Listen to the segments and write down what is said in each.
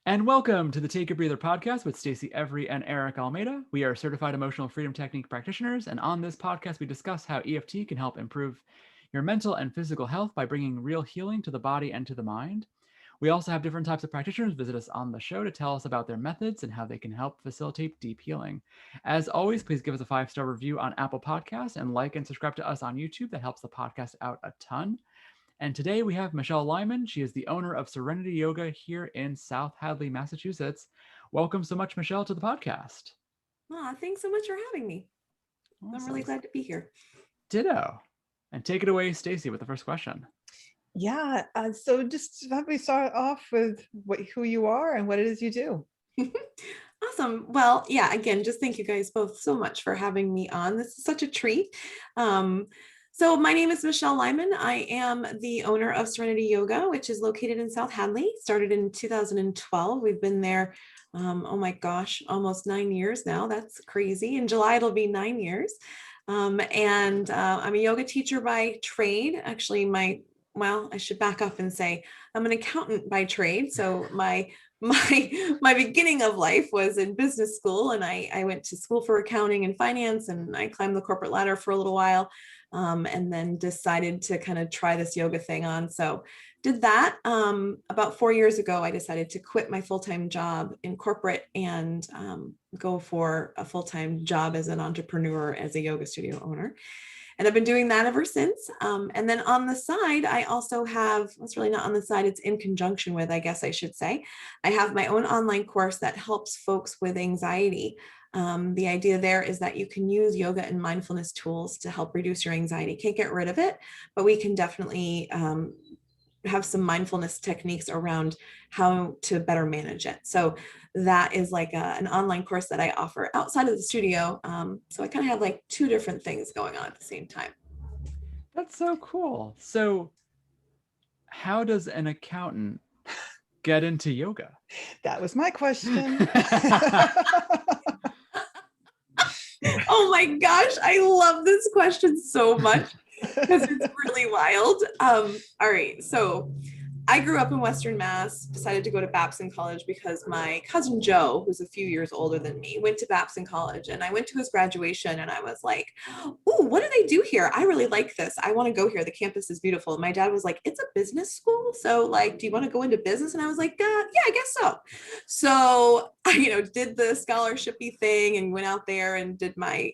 And welcome to the Take a Breather podcast with Stacy Eric and Eric Almeida. We are certified emotional freedom technique practitioners, and on this podcast, we discuss how EFT can help improve your mental and physical health by bringing real healing to the body and to the mind. We also have different types of practitioners visit us on the show to tell us about their methods and how they can help facilitate deep healing. As always, please give us a 5-star review on Apple Podcasts and like and subscribe to us on YouTube. That helps the podcast out a ton. And today we have Michele Lyman. She is the owner of Serenity Yoga here in South Hadley, Massachusetts. Welcome so much, Michele, to the podcast. Thanks so much for having me. Awesome. I'm really glad to be here. Ditto. And take it away, Stacy, with the first question. Yeah. So just have we start off with who you are and what it is you do. Awesome. Well, yeah, again, just thank you guys both so much for having me on. This is such a treat. So my name is Michele Lyman. I am the owner of Serenity Yoga, which is located in South Hadley. Started in 2012. We've been there, oh my gosh, almost 9 years now. That's crazy. In July, it'll be 9 years. I'm a yoga teacher by trade. Actually, I should back up and say I'm an accountant by trade. So my beginning of life was in business school, and I went to school for accounting and finance, and I climbed the corporate ladder for a little while, and then decided to kind of try this yoga thing on. So did that. About 4 years ago, I decided to quit my full-time job in corporate and go for a full-time job as an entrepreneur, as a yoga studio owner. And I've been doing that ever since. And then on the side, I also have, it's really not on the side, it's in conjunction with, I guess I should say, I have my own online course that helps folks with anxiety. The idea there is that you can use yoga and mindfulness tools to help reduce your anxiety. Can't get rid of it, but we can definitely have some mindfulness techniques around how to better manage it. So that is like an online course that I offer outside of the studio. So I kind of have like two different things going on at the same time. That's so cool. So how does an accountant get into yoga? That was my question. Oh my gosh, I love this question so much because it's really wild. All right, so I grew up in Western Mass, decided to go to Babson College because my cousin Joe, who's a few years older than me, went to Babson College, and I went to his graduation and I was like, "Ooh, what do they do here? I really like this. I want to go here. The campus is beautiful." And my dad was like, "It's a business school. So like, do you want to go into business?" And I was like, yeah, I guess so. So I, did the scholarshipy thing and went out there and did my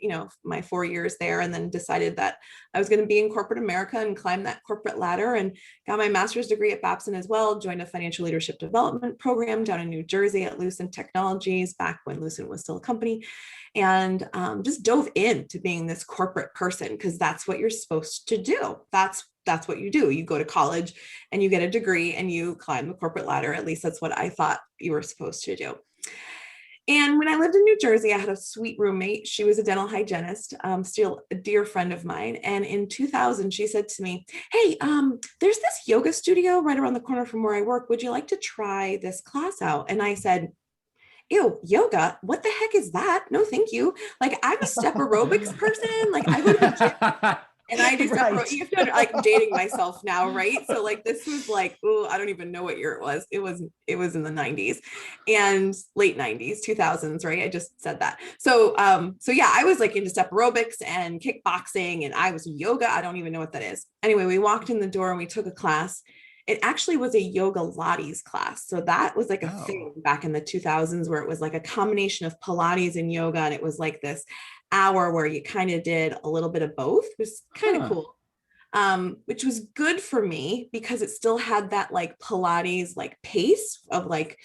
4 years there, and then decided that I was going to be in corporate America and climb that corporate ladder, and got my master's degree at Babson as well, joined a financial leadership development program down in New Jersey at Lucent Technologies, back when Lucent was still a company, and just dove into being this corporate person, because that's what you're supposed to do. That's what you do. You go to college and you get a degree and you climb the corporate ladder. At least that's what I thought you were supposed to do. And when I lived in New Jersey, I had a sweet roommate. She was a dental hygienist, still a dear friend of mine. And in 2000, she said to me, "Hey, there's this yoga studio right around the corner from where I work. Would you like to try this class out?" And I said, "Ew, yoga? What the heck is that? No, thank you. Like, I'm a step arobics person. Like, I go to the gym and I do step aerobics." You have to, like, dating myself now, right? So like, this was like, I don't even know what year it was. It was in the 90s and late 90s, 2000s, right? I just said that. So yeah, I was like into step aerobics and kickboxing, and I was yoga. I don't even know what that is. Anyway, we walked in the door and we took a class. It actually was a yoga Pilates class. So that was like a thing back in the 2000s, where it was like a combination of Pilates and yoga. And it was like this hour where you kind of did a little bit of both. It was kind of cool. Which was good for me because it still had that like Pilates like pace of like,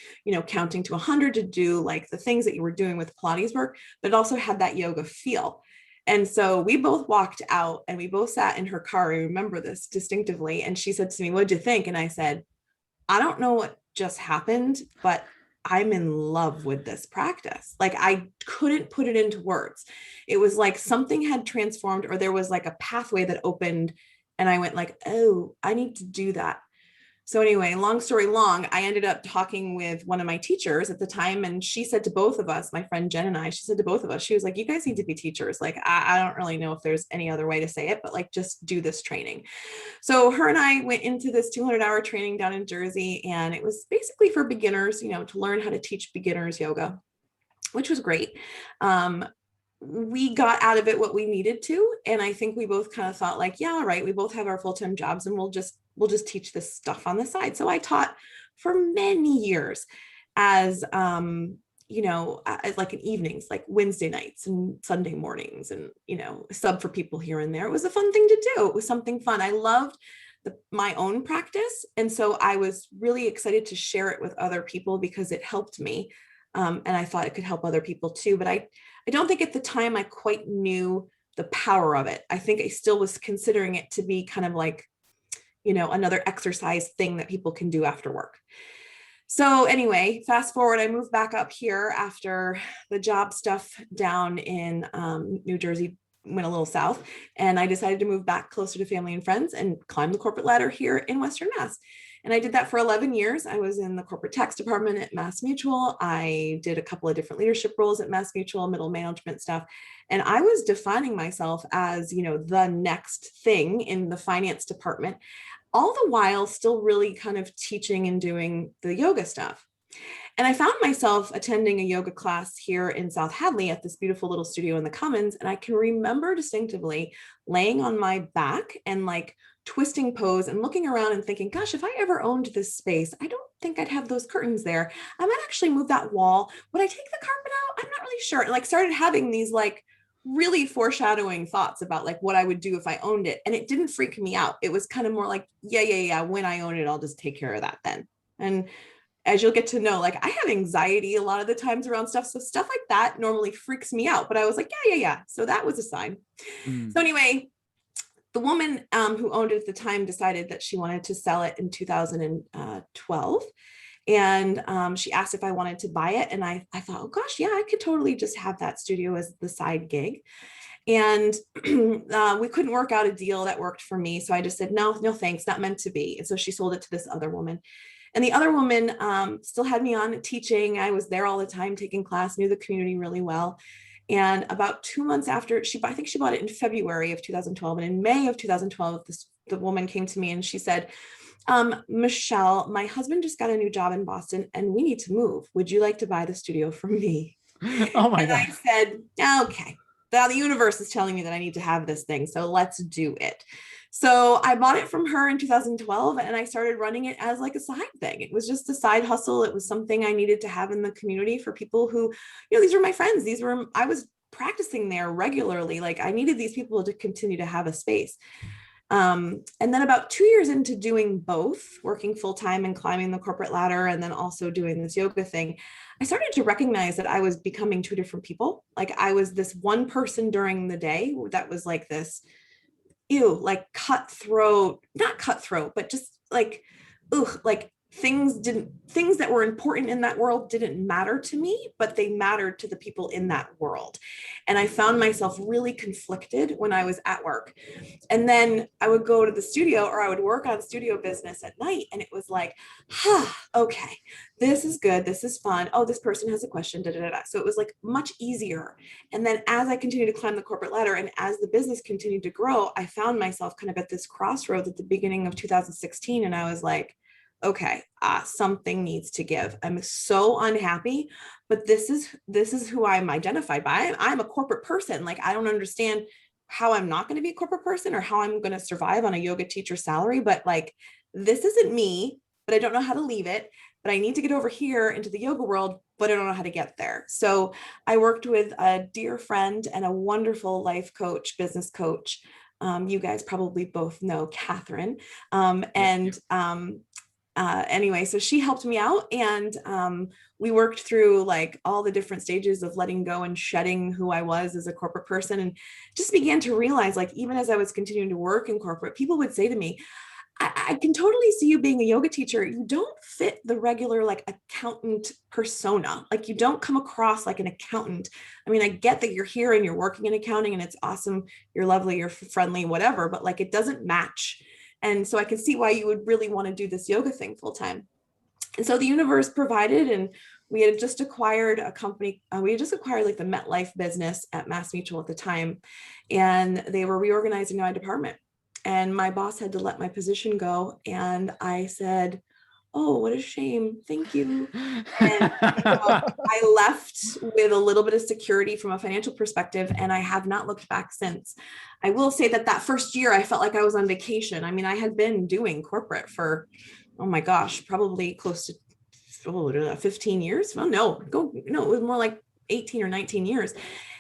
counting to 100 to do like the things that you were doing with Pilates work, but it also had that yoga feel. And so we both walked out and we both sat in her car. I remember this distinctively. And she said to me, "What'd you think?" And I said, "I don't know what just happened, but I'm in love with this practice." Like, I couldn't put it into words. It was like something had transformed, or there was like a pathway that opened, and I went like, "Oh, I need to do that." So anyway, long story long, I ended up talking with one of my teachers at the time, and she said to both of us, my friend Jen and I, she said to both of us, she was like, you guys need to be teachers. Like, I don't really know if there's any other way to say it, but like, just do this training. So her and I went into this 200-hour training down in Jersey, and it was basically for beginners, you know, to learn how to teach beginners yoga, which was great. We got out of it what we needed to. And I think we both kind of thought like, yeah, all right, we both have our full-time jobs and we'll just teach this stuff on the side. So I taught for many years as, you know, as like in evenings, like Wednesday nights and Sunday mornings, and, you know, sub for people here and there. It was a fun thing to do. It was something fun. I loved my own practice. And so I was really excited to share it with other people because it helped me. And I thought it could help other people too. But I don't think at the time I quite knew the power of it. I think I still was considering it to be kind of like, you know, another exercise thing that people can do after work. So anyway, fast forward, I moved back up here after the job stuff down in New Jersey went a little south, and I decided to move back closer to family and friends and climb the corporate ladder here in Western Mass. And I did that for 11 years. I was in the corporate tax department at Mass Mutual. I did a couple of different leadership roles at Mass Mutual, middle management stuff. And I was defining myself as, you know, the next thing in the finance department, all the while still really kind of teaching and doing the yoga stuff. And I found myself attending a yoga class here in South Hadley at this beautiful little studio in the Commons. And I can remember distinctively laying on my back and like twisting pose and looking around and thinking, gosh, if I ever owned this space, I don't think I'd have those curtains there. I might actually move that wall. Would I take the carpet out? I'm not really sure. And like started having these like really foreshadowing thoughts about like what I would do if I owned it. And it didn't freak me out. It was kind of more like, yeah. When I own it, I'll just take care of that then. And as you'll get to know, like I have anxiety a lot of the times around stuff. So stuff like that normally freaks me out, but I was like, yeah. So that was a sign. So anyway, the woman who owned it at the time decided that she wanted to sell it in 2012. And she asked if I wanted to buy it. And I thought, oh gosh, yeah, I could totally just have that studio as the side gig. And we couldn't work out a deal that worked for me. So I just said, no, thanks, not meant to be. And so she sold it to this other woman. And the other woman still had me on teaching. I was there all the time taking class, knew the community really well. And about 2 months after, I think she bought it in February of 2012. And in May of 2012, the woman came to me and she said, Michelle, my husband just got a new job in Boston and we need to move. Would you like to buy the studio from me? Oh my God. I said, okay, the universe is telling me that I need to have this thing. So let's do it. So I bought it from her in 2012 and I started running it as like a side thing. It was just a side hustle. It was something I needed to have in the community for people who, you know, these were my friends. I was practicing there regularly. Like I needed these people to continue to have a space. And then about 2 years into doing both, working full-time and climbing the corporate ladder, and then also doing this yoga thing, I started to recognize that I was becoming two different people. Like I was this one person during the day that was like this, like not cutthroat, but just like, like things that were important in that world didn't matter to me, but they mattered to the people in that world. And I found myself really conflicted when I was at work. And then I would go to the studio or I would work on studio business at night. And it was like, okay, this is good. This is fun. Oh, this person has a question. So it was like much easier. And then as I continued to climb the corporate ladder and as the business continued to grow, I found myself kind of at this crossroads at the beginning of 2016. And I was like, okay, something needs to give. I'm so unhappy, but this is who I'm identified by. I'm a corporate person. Like, I don't understand how I'm not going to be a corporate person or how I'm going to survive on a yoga teacher salary, but like, this isn't me, but I don't know how to leave it, but I need to get over here into the yoga world, but I don't know how to get there. So I worked with a dear friend and a wonderful life coach, business coach. You guys probably both know Catherine. Anyway, so she helped me out and we worked through like all the different stages of letting go and shedding who I was as a corporate person, and just began to realize, like, even as I was continuing to work in corporate, people would say to me, I can totally see you being a yoga teacher. You don't fit the regular like accountant persona. Like, you don't come across like an accountant. I mean, I get that you're here and you're working in accounting and it's awesome. You're lovely, you're friendly, whatever, but like, it doesn't match. And so I could see why you would really want to do this yoga thing full time. And so the universe provided, and we had just acquired a company. We had just acquired like the MetLife business at Mass Mutual at the time. And they were reorganizing my department. And my boss had to let my position go. And I said, oh, what a shame. Thank you. And I left with a little bit of security from a financial perspective, and I have not looked back since. I will say that first year, I felt like I was on vacation. I mean, I had been doing corporate for, oh my gosh, probably close to 15 years. Well, no, it was more like 18 or 19 years.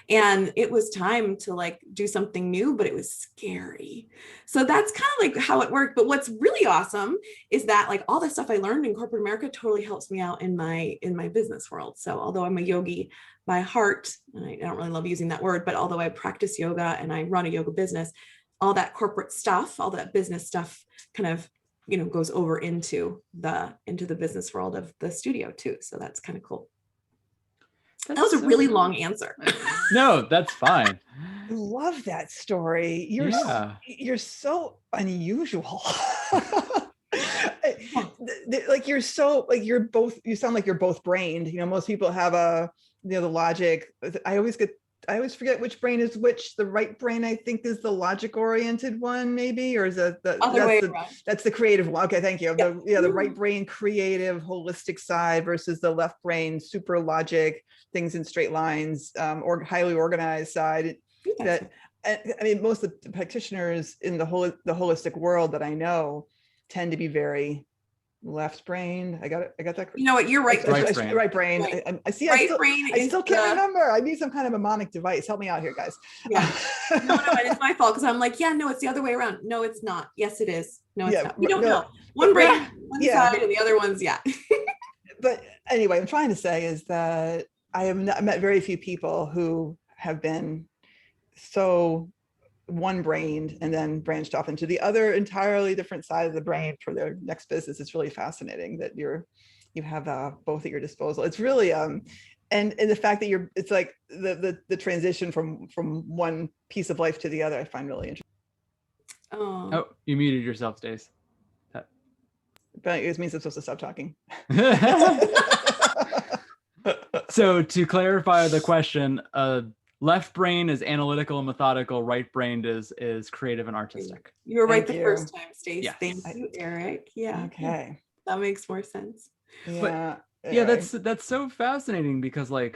And it was time to like do something new, but it was scary. So that's kind of like how it worked. But what's really awesome is that like all the stuff I learned in corporate America totally helps me out in my business world. So although I'm a yogi by heart, and I don't really love using that word, but although I practice yoga and I run a yoga business, all that corporate stuff, all that business stuff kind of, goes over into the business world of the studio too. So that's kind of cool. That was a really long answer. No, that's fine. I love that story. You're so unusual. Like you sound like you're both brained. Most people have the logic. I always forget which brain is which. The right brain, I think, is the logic oriented one, maybe, or is that that's the creative one? Okay, thank you. Yeah. The right brain, creative, holistic side versus the left brain, super logic, things in straight lines, or highly organized side. That I mean, most of the practitioners in the holistic world that I know tend to be very left-brained. I got that. You know what? You're right. Right brain. Right. I see. Right I still can't remember. I need some kind of mnemonic device. Help me out here, guys. Yeah. No, it's my fault because I'm like, yeah, no, it's the other way around. No, it's not. Yes, it is. No, it's not. We don't know. One brain, one side, and the other one's But anyway, I'm trying to say is that I met very few people who have been so one-brained and then branched off into the other entirely different side of the brain for their next business. It's really fascinating that you have both at your disposal. It's really and the fact that it's like the transition from one piece of life to the other, I find really interesting. Oh, you muted yourself, Stace. But it means I'm supposed to stop talking. So to clarify the question, left brain is analytical and methodical. Right brain is creative and artistic. You were right the first time, Stace. Yes. Thank you, Eric. Yeah. Okay. That makes more sense. Yeah. That's so fascinating because I've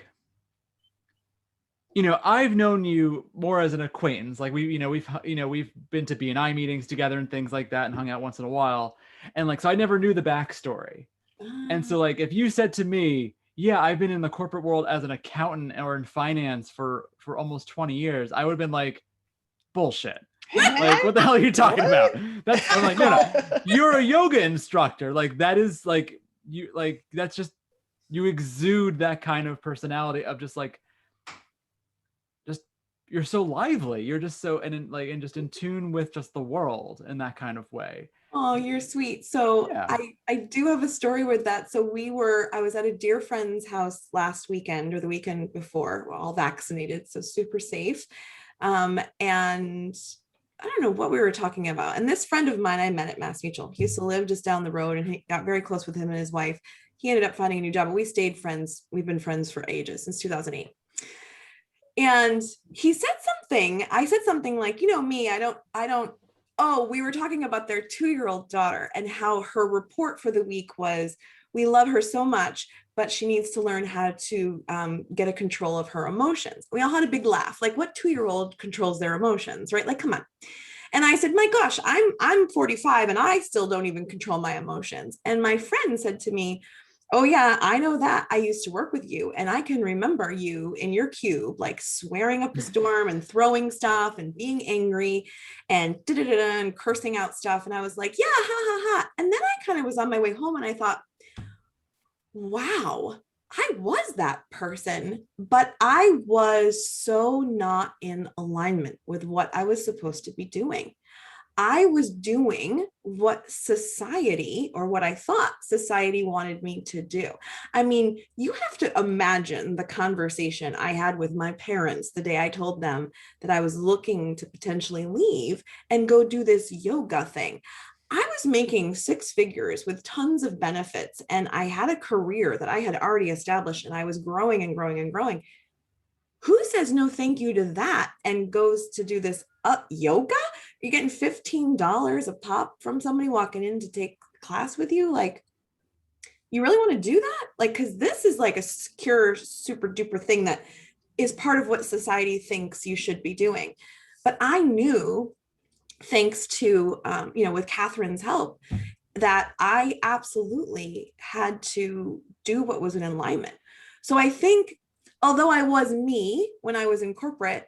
known you more as an acquaintance. Like we've been to BNI meetings together and things like that and hung out once in a while. And so I never knew the backstory. And so if you said to me, yeah, I've been in the corporate world as an accountant or in finance for almost 20 years, I would have been like, bullshit. Like, what the hell are you talking about? I'm like, no, you're a yoga instructor. Like that is that's just, you exude that kind of personality of just you're so lively. You're just so, and just in tune with just the world in that kind of way. Oh, you're sweet. So yeah. I do have a story with that. So I was at a dear friend's house last weekend or the weekend before. We're all vaccinated, so super safe. And I don't know what we were talking about. And this friend of mine I met at Mass Mutual. He used to live just down the road, and he got very close with him and his wife. He ended up finding a new job, but we stayed friends. We've been friends for ages, since 2008. And he said something. I said something like, me, we were talking about their 2-year-old daughter and how her report for the week was, we love her so much, but she needs to learn how to get a control of her emotions. We all had a big laugh. Like, what 2-year-old controls their emotions, right? Like, come on. And I said, my gosh, I'm 45 and I still don't even control my emotions. And my friend said to me, oh yeah, I know that. I used to work with you and I can remember you in your cube, like swearing up a storm and throwing stuff and being angry and and cursing out stuff. And I was like, yeah, ha, ha, ha. And then I kind of was on my way home and I thought, wow, I was that person, but I was so not in alignment with what I was supposed to be doing. I was doing what society, or what I thought society wanted me to do. I mean, you have to imagine the conversation I had with my parents the day I told them that I was looking to potentially leave and go do this yoga thing. I was making 6 figures with tons of benefits, and I had a career that I had already established, and I was growing and growing and growing. Who says no thank you to that and goes to do this yoga? You're getting $15 a pop from somebody walking in to take class with you. Like, you really want to do that? Like, because this is like a secure, super duper thing that is part of what society thinks you should be doing. But I knew, thanks to, with Catherine's help, that I absolutely had to do what was in alignment. So I think, although I was me when I was in corporate,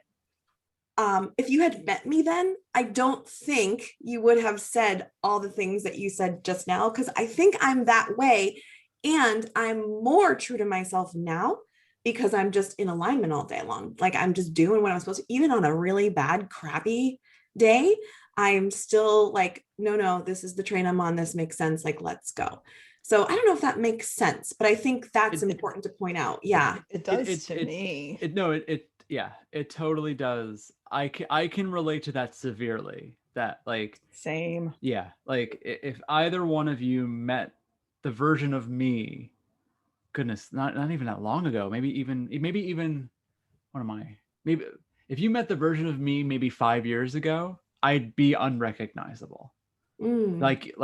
if you had met me then, I don't think you would have said all the things that you said just now, because I think I'm that way. And I'm more true to myself now because I'm just in alignment all day long. Like, I'm just doing what I'm supposed to, even on a really bad, crappy day. I'm still like, no, this is the train I'm on. This makes sense. Like, let's go. So I don't know if that makes sense, but I think that's important to point out. Yeah. It does to me. It totally does. I can relate to that severely. That, like, same. Yeah. Like, if either one of you met the version of me, goodness, not even that long ago, maybe even what am I? Maybe if you met the version of me maybe 5 years ago, I'd be unrecognizable. Like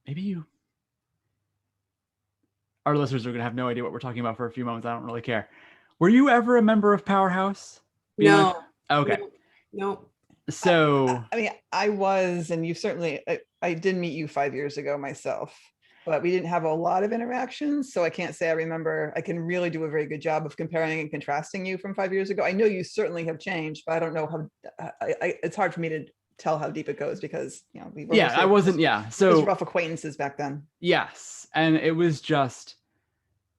maybe our listeners are gonna have no idea what we're talking about for a few moments. I don't really care. Were you ever a member of Powerhouse? No. Okay. No. So I mean, I was, and you certainly, I did meet you 5 years ago myself, but we didn't have a lot of interactions. So I can't say I remember. I can really do a very good job of comparing and contrasting you from 5 years ago. I know you certainly have changed, but I don't know how, it's hard for me to tell how deep it goes because, we were I wasn't, so rough acquaintances back then. Yes. And it was just,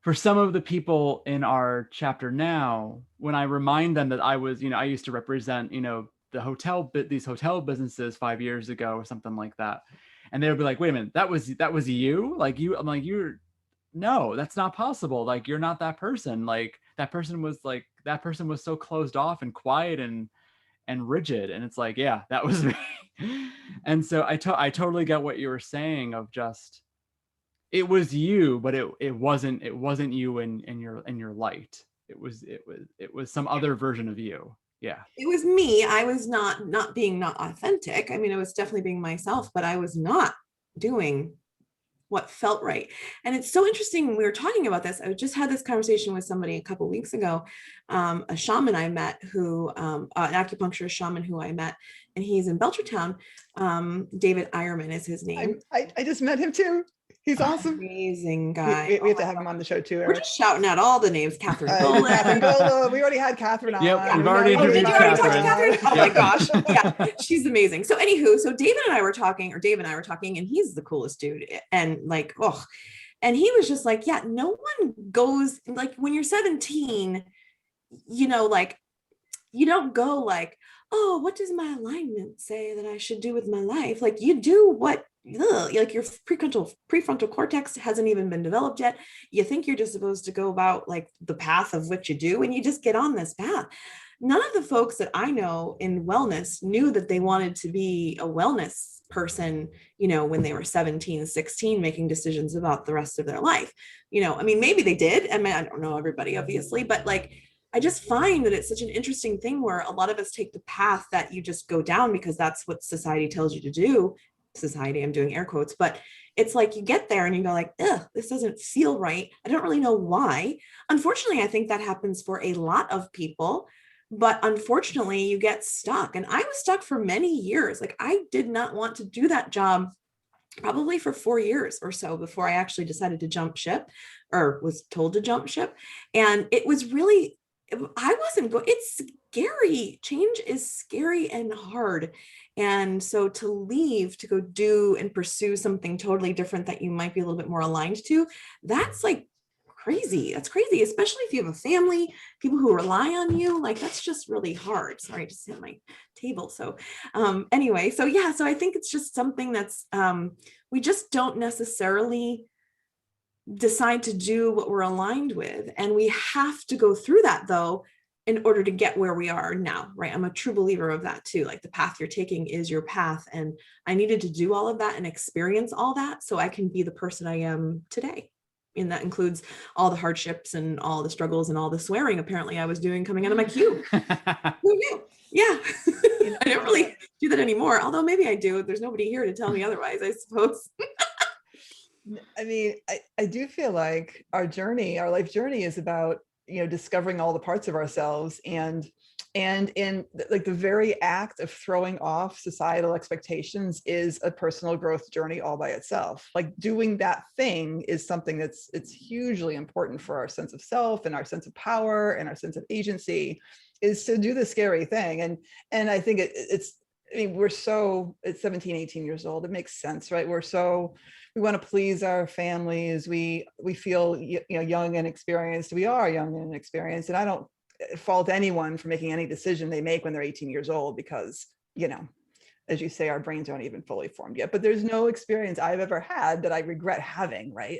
for some of the people in our chapter now, when I remind them that I was, I used to represent, these hotel businesses 5 years ago or something like that. And they would be like, wait a minute, that was you? Like, I'm like, no, that's not possible. Like, you're not that person. Like, that person was so closed off and quiet and rigid. And it's like, yeah, that was me. And so I totally get what you were saying of just, it was you, but it wasn't you in your light. It was some other version of you. Yeah. It was me. I was not being not authentic. I mean, I was definitely being myself, but I was not doing what felt right. And it's so interesting. When we were talking about this, I just had this conversation with somebody a couple of weeks ago, a shaman I met who, an acupuncturist shaman who I met, and he's in Belchertown. David Eierman is his name. I just met him too. He's awesome. Amazing guy. We have to have him on the show too, Eric. We're just shouting out all the names. Catherine Catherine Gola. We already had Catherine on. Yep, we've already interviewed Catherine. Oh my gosh. Yeah, she's amazing. So anywho, so Dave and I were talking, and he's the coolest dude. And like, and he was just like, yeah, no one goes, like, when you're 17, like, you don't go like, oh, what does my alignment say that I should do with my life? Like, you do what, like, your prefrontal cortex hasn't even been developed yet. You think you're just supposed to go about like the path of what you do, and you just get on this path. None of the folks that I know in wellness knew that they wanted to be a wellness person, when they were 17, 16, making decisions about the rest of their life. I mean, maybe they did. I mean, I don't know everybody, obviously, but like, I just find that it's such an interesting thing where a lot of us take the path that you just go down because that's what society tells you to do. Society, I'm doing air quotes, but it's like you get there and you go like, ugh, this doesn't feel right. I don't really know why. Unfortunately, I think that happens for a lot of people, but unfortunately you get stuck. And I was stuck for many years. Like, I did not want to do that job probably for 4 years or so before I actually decided to jump ship, or was told to jump ship. And it was really, I wasn't going, it's scary. Change is scary and hard. And so to leave, to go do and pursue something totally different that you might be a little bit more aligned to, that's like crazy. That's crazy, especially if you have a family, people who rely on you. Like, that's just really hard. Sorry, I just hit my table. So anyway, so yeah, so I think it's just something that's, we just don't necessarily decide to do what we're aligned with. And we have to go through that though, in order to get where we are now, right? I'm a true believer of that too. Like the path you're taking is your path. And I needed to do all of that and experience all that so I can be the person I am today. And that includes all the hardships and all the struggles and all the swearing apparently I was doing coming out of my cube. Who knew? Yeah. I don't really do that anymore. Although maybe I do. There's nobody here to tell me otherwise, I suppose. I mean, I do feel like our life journey is about, discovering all the parts of ourselves, and in like the very act of throwing off societal expectations is a personal growth journey all by itself. Like doing that thing is something it's hugely important for our sense of self and our sense of power and our sense of agency, is to do the scary thing. And I think we're so, at 17, 18 years old, it makes sense, right? We want to please our families. We feel, young and experienced. We are young and experienced. And I don't fault anyone for making any decision they make when they're 18 years old, because, as you say, our brains aren't even fully formed yet. But there's no experience I've ever had that I regret having, right?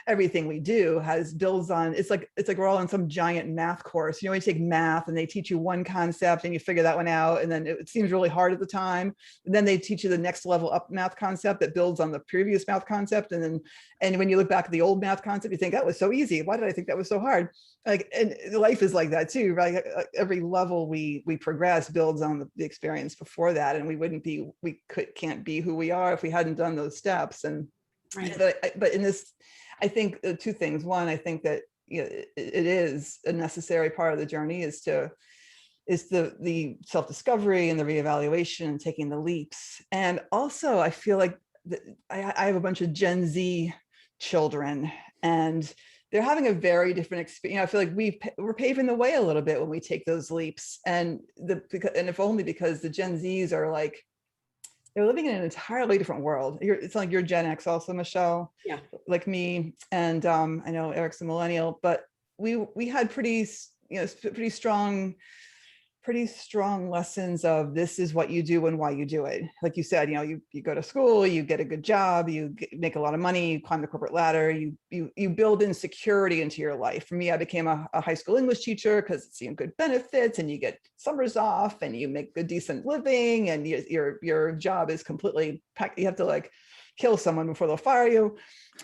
Everything we do builds on, it's like we're all in some giant math course. You take math and they teach you one concept and you figure that one out. And then it seems really hard at the time. And then they teach you the next level up math concept that builds on the previous math concept. And when you look back at the old math concept, you think that was so easy. Why did I think that was so hard? And life is like that too, right? Every level we progress builds on the experience before that, and we can't be who we are if we hadn't done those steps. And right. But in this, I think two things. One, I think that it is a necessary part of the journey is the self-discovery and the reevaluation and taking the leaps. And also, I feel like I have a bunch of Gen Z children, and they're having a very different experience. I feel like we're paving the way a little bit when we take those leaps, and if only because the Gen Zs are like, they're living in an entirely different world. It's like you're Gen X also, Michelle, yeah, like me, and I know Eric's a millennial, but we had pretty strong lessons of this is what you do and why you do it. Like you said, you go to school, you get a good job, you make a lot of money, you climb the corporate ladder, you build in security into your life. For me, I became a high school English teacher because it's good benefits, and you get summers off, and you make a decent living, and your job is completely packed. You have to like kill someone before they'll fire you,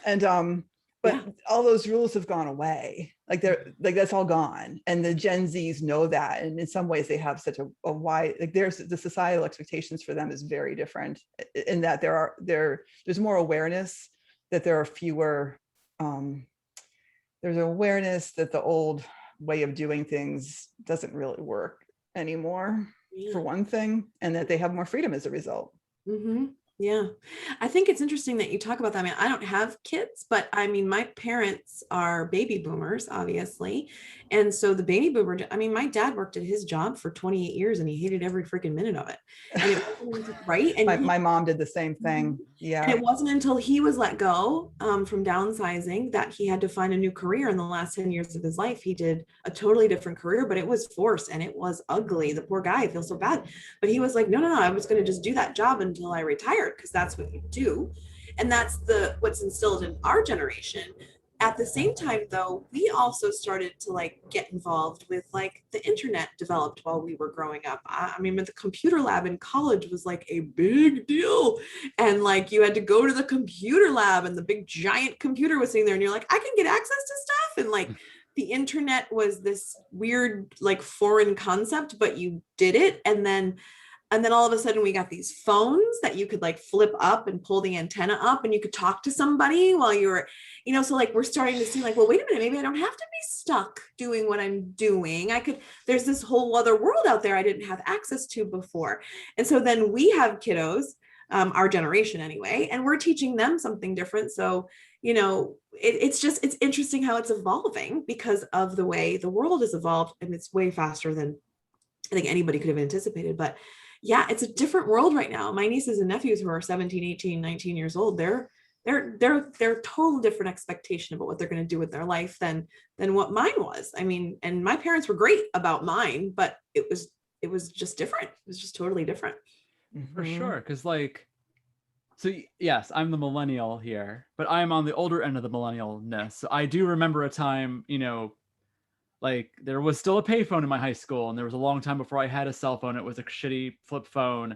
and but all those rules have gone away. Like that's all gone. And the Gen Zs know that. And in some ways they have such a wide, like the societal expectations for them is very different, in that there's more awareness that there are fewer, there's awareness that the old way of doing things doesn't really work anymore, for one thing, and that they have more freedom as a result. Mm-hmm. Yeah. I think it's interesting that you talk about that. I mean, I don't have kids, but I mean, my parents are baby boomers, obviously. And so the baby boomer, I mean, my dad worked at his job for 28 years and he hated every freaking minute of it. And it wasn't, right. And my mom did the same thing. Yeah. And it wasn't until he was let go from downsizing that he had to find a new career. In the last 10 years of his life, he did a totally different career, but it was forced and it was ugly. The poor guy, I feel so bad. But he was like, no, I was going to just do that job until I retired, because that's what you do. And that's what's instilled in our generation. At the same time, though, we also started to like get involved with like the internet developed while we were growing up. I mean, the computer lab in college was like a big deal. And like you had to go to the computer lab and the big giant computer was sitting there and you're like, I can get access to stuff. And like the internet was this weird, like foreign concept, but you did it. And then all of a sudden we got these phones that you could like flip up and pull the antenna up and you could talk to somebody while you were, so like we're starting to see like, well, wait a minute, maybe I don't have to be stuck doing what I'm doing. There's this whole other world out there I didn't have access to before. And so then we have kiddos, our generation anyway, and we're teaching them something different. So, it's interesting how it's evolving because of the way the world has evolved, and it's way faster than I think anybody could have anticipated. But yeah, it's a different world right now. My nieces and nephews who are 17, 18, 19 years old, they're total different expectation about what they're going to do with their life than what mine was. I mean, and my parents were great about mine, but it was just different. It was just totally different. For sure. Cause like, so yes, I'm the millennial here, but I'm on the older end of the millennialness. So I do remember a time, like there was still a payphone in my high school, and there was a long time before I had a cell phone. It was a shitty flip phone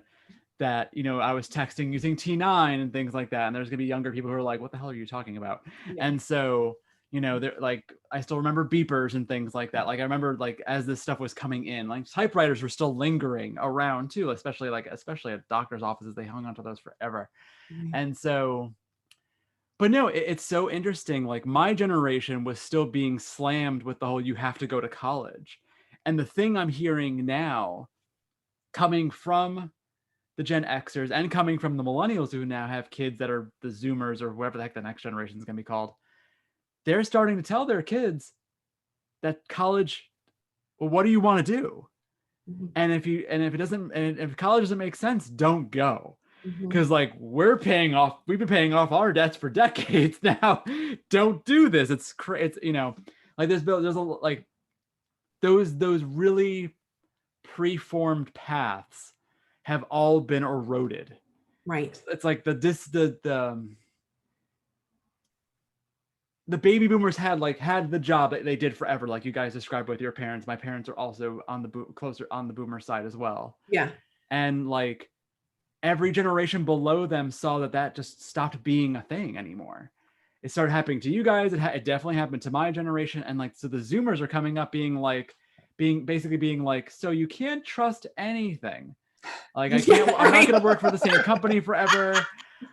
that, you know, I was texting using T9 and things like that. And there's gonna be younger people who are like, what the hell are you talking about? Yeah. And so, you know, they're like, I still remember beepers and things like that. Like I remember like as this stuff was coming in, like typewriters were still lingering around too, especially at doctors' offices, they hung onto those forever. Right. And so, but no, it's so interesting. Like my generation was still being slammed with the whole, you have to go to college. And the thing I'm hearing now coming from the Gen Xers and coming from the millennials who now have kids that are the Zoomers or whatever the heck the next generation is going to be called, they're starting to tell their kids that college, well, what do you want to do? Mm-hmm. And if college doesn't make sense, don't go. Mm-hmm. Because like we've been paying off our debts for decades now. Don't do this. It's you know, like there's a like those really preformed paths have all been eroded. Right. It's like the baby boomers had the job that they did forever, like you guys described with your parents. My parents are also closer on the boomer side as well. Yeah. And like every generation below them saw that just stopped being a thing anymore. It started happening to you guys. It definitely happened to my generation. And like, so the Zoomers are coming up being like, so you can't trust anything. Like I'm not going to work for the same company forever.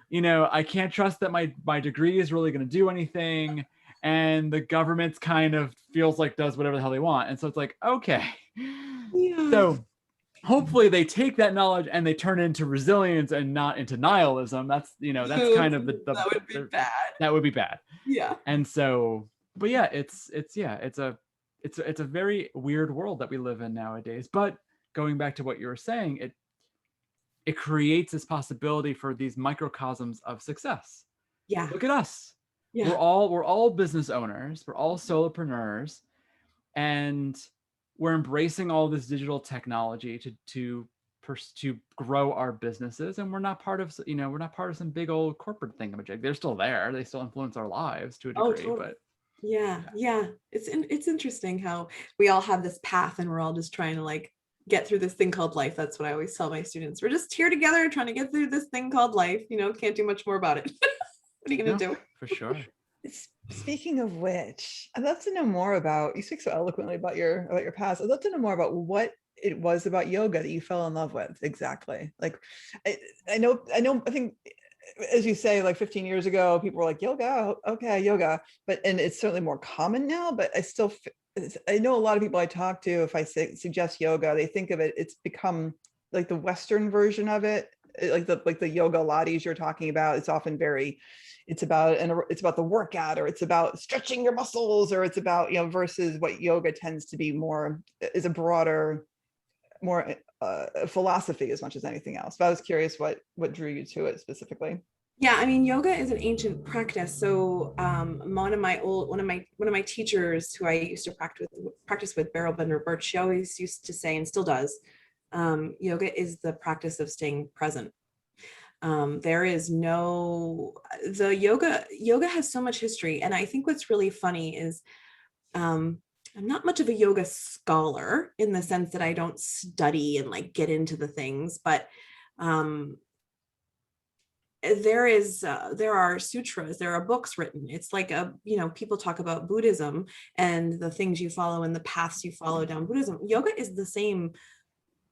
You know, I can't trust that my degree is really going to do anything. And the government's kind of feels like does whatever the hell they want. And so it's like, okay. Yeah. So hopefully they take that knowledge and they turn it into resilience and not into nihilism. That's, you know, that's kind of the that would be bad. That would be bad. Yeah. And so, but yeah, it's a very weird world that we live in nowadays. But going back to what you were saying, it creates this possibility for these microcosms of success. Yeah. Look at us. Yeah. We're all business owners. We're all solopreneurs, and we're embracing all this digital technology to grow our businesses. And we're not part of some big old corporate thingamajig. They're still there. They still influence our lives to a degree. Totally. But yeah. It's interesting how we all have this path and we're all just trying to like get through this thing called life. That's what I always tell my students. We're just here together trying to get through this thing called life. You know, can't do much more about it. What are you going to do? For sure. Speaking of which, I'd love to know more about, you speak so eloquently about your past. I'd love to know more about what it was about yoga that you fell in love with exactly. Like, I think, as you say, like 15 years ago, people were like, yoga, okay, yoga. And it's certainly more common now, but I know a lot of people I talk to, if I suggest yoga, they think of it, it's become like the Western version of it, like the yoga lattes you're talking about. It's often it's about the workout, or it's about stretching your muscles, or it's about, versus what yoga tends to be more is a broader, more philosophy as much as anything else. But I was curious what drew you to it specifically. Yeah, I mean, yoga is an ancient practice. So one of my teachers who I used to practice with, Beryl Bender Birch, she always used to say, and still does, yoga is the practice of staying present. Yoga has so much history. And I think what's really funny is I'm not much of a yoga scholar in the sense that I don't study and like get into the things, but there are sutras, there are books written. It's like people talk about Buddhism and the things you follow and the paths you follow down Buddhism. Yoga is the same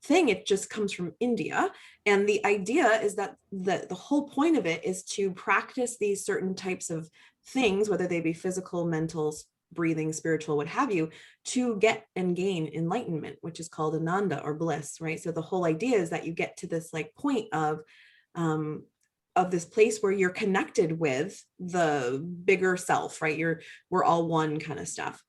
thing. It just comes from India. And the idea is that the whole point of it is to practice these certain types of things, whether they be physical, mental, breathing, spiritual, what have you, to get and gain enlightenment, which is called ananda or bliss, right? So the whole idea is that you get to this like point of this place where you're connected with the bigger self, right? We're all one kind of stuff.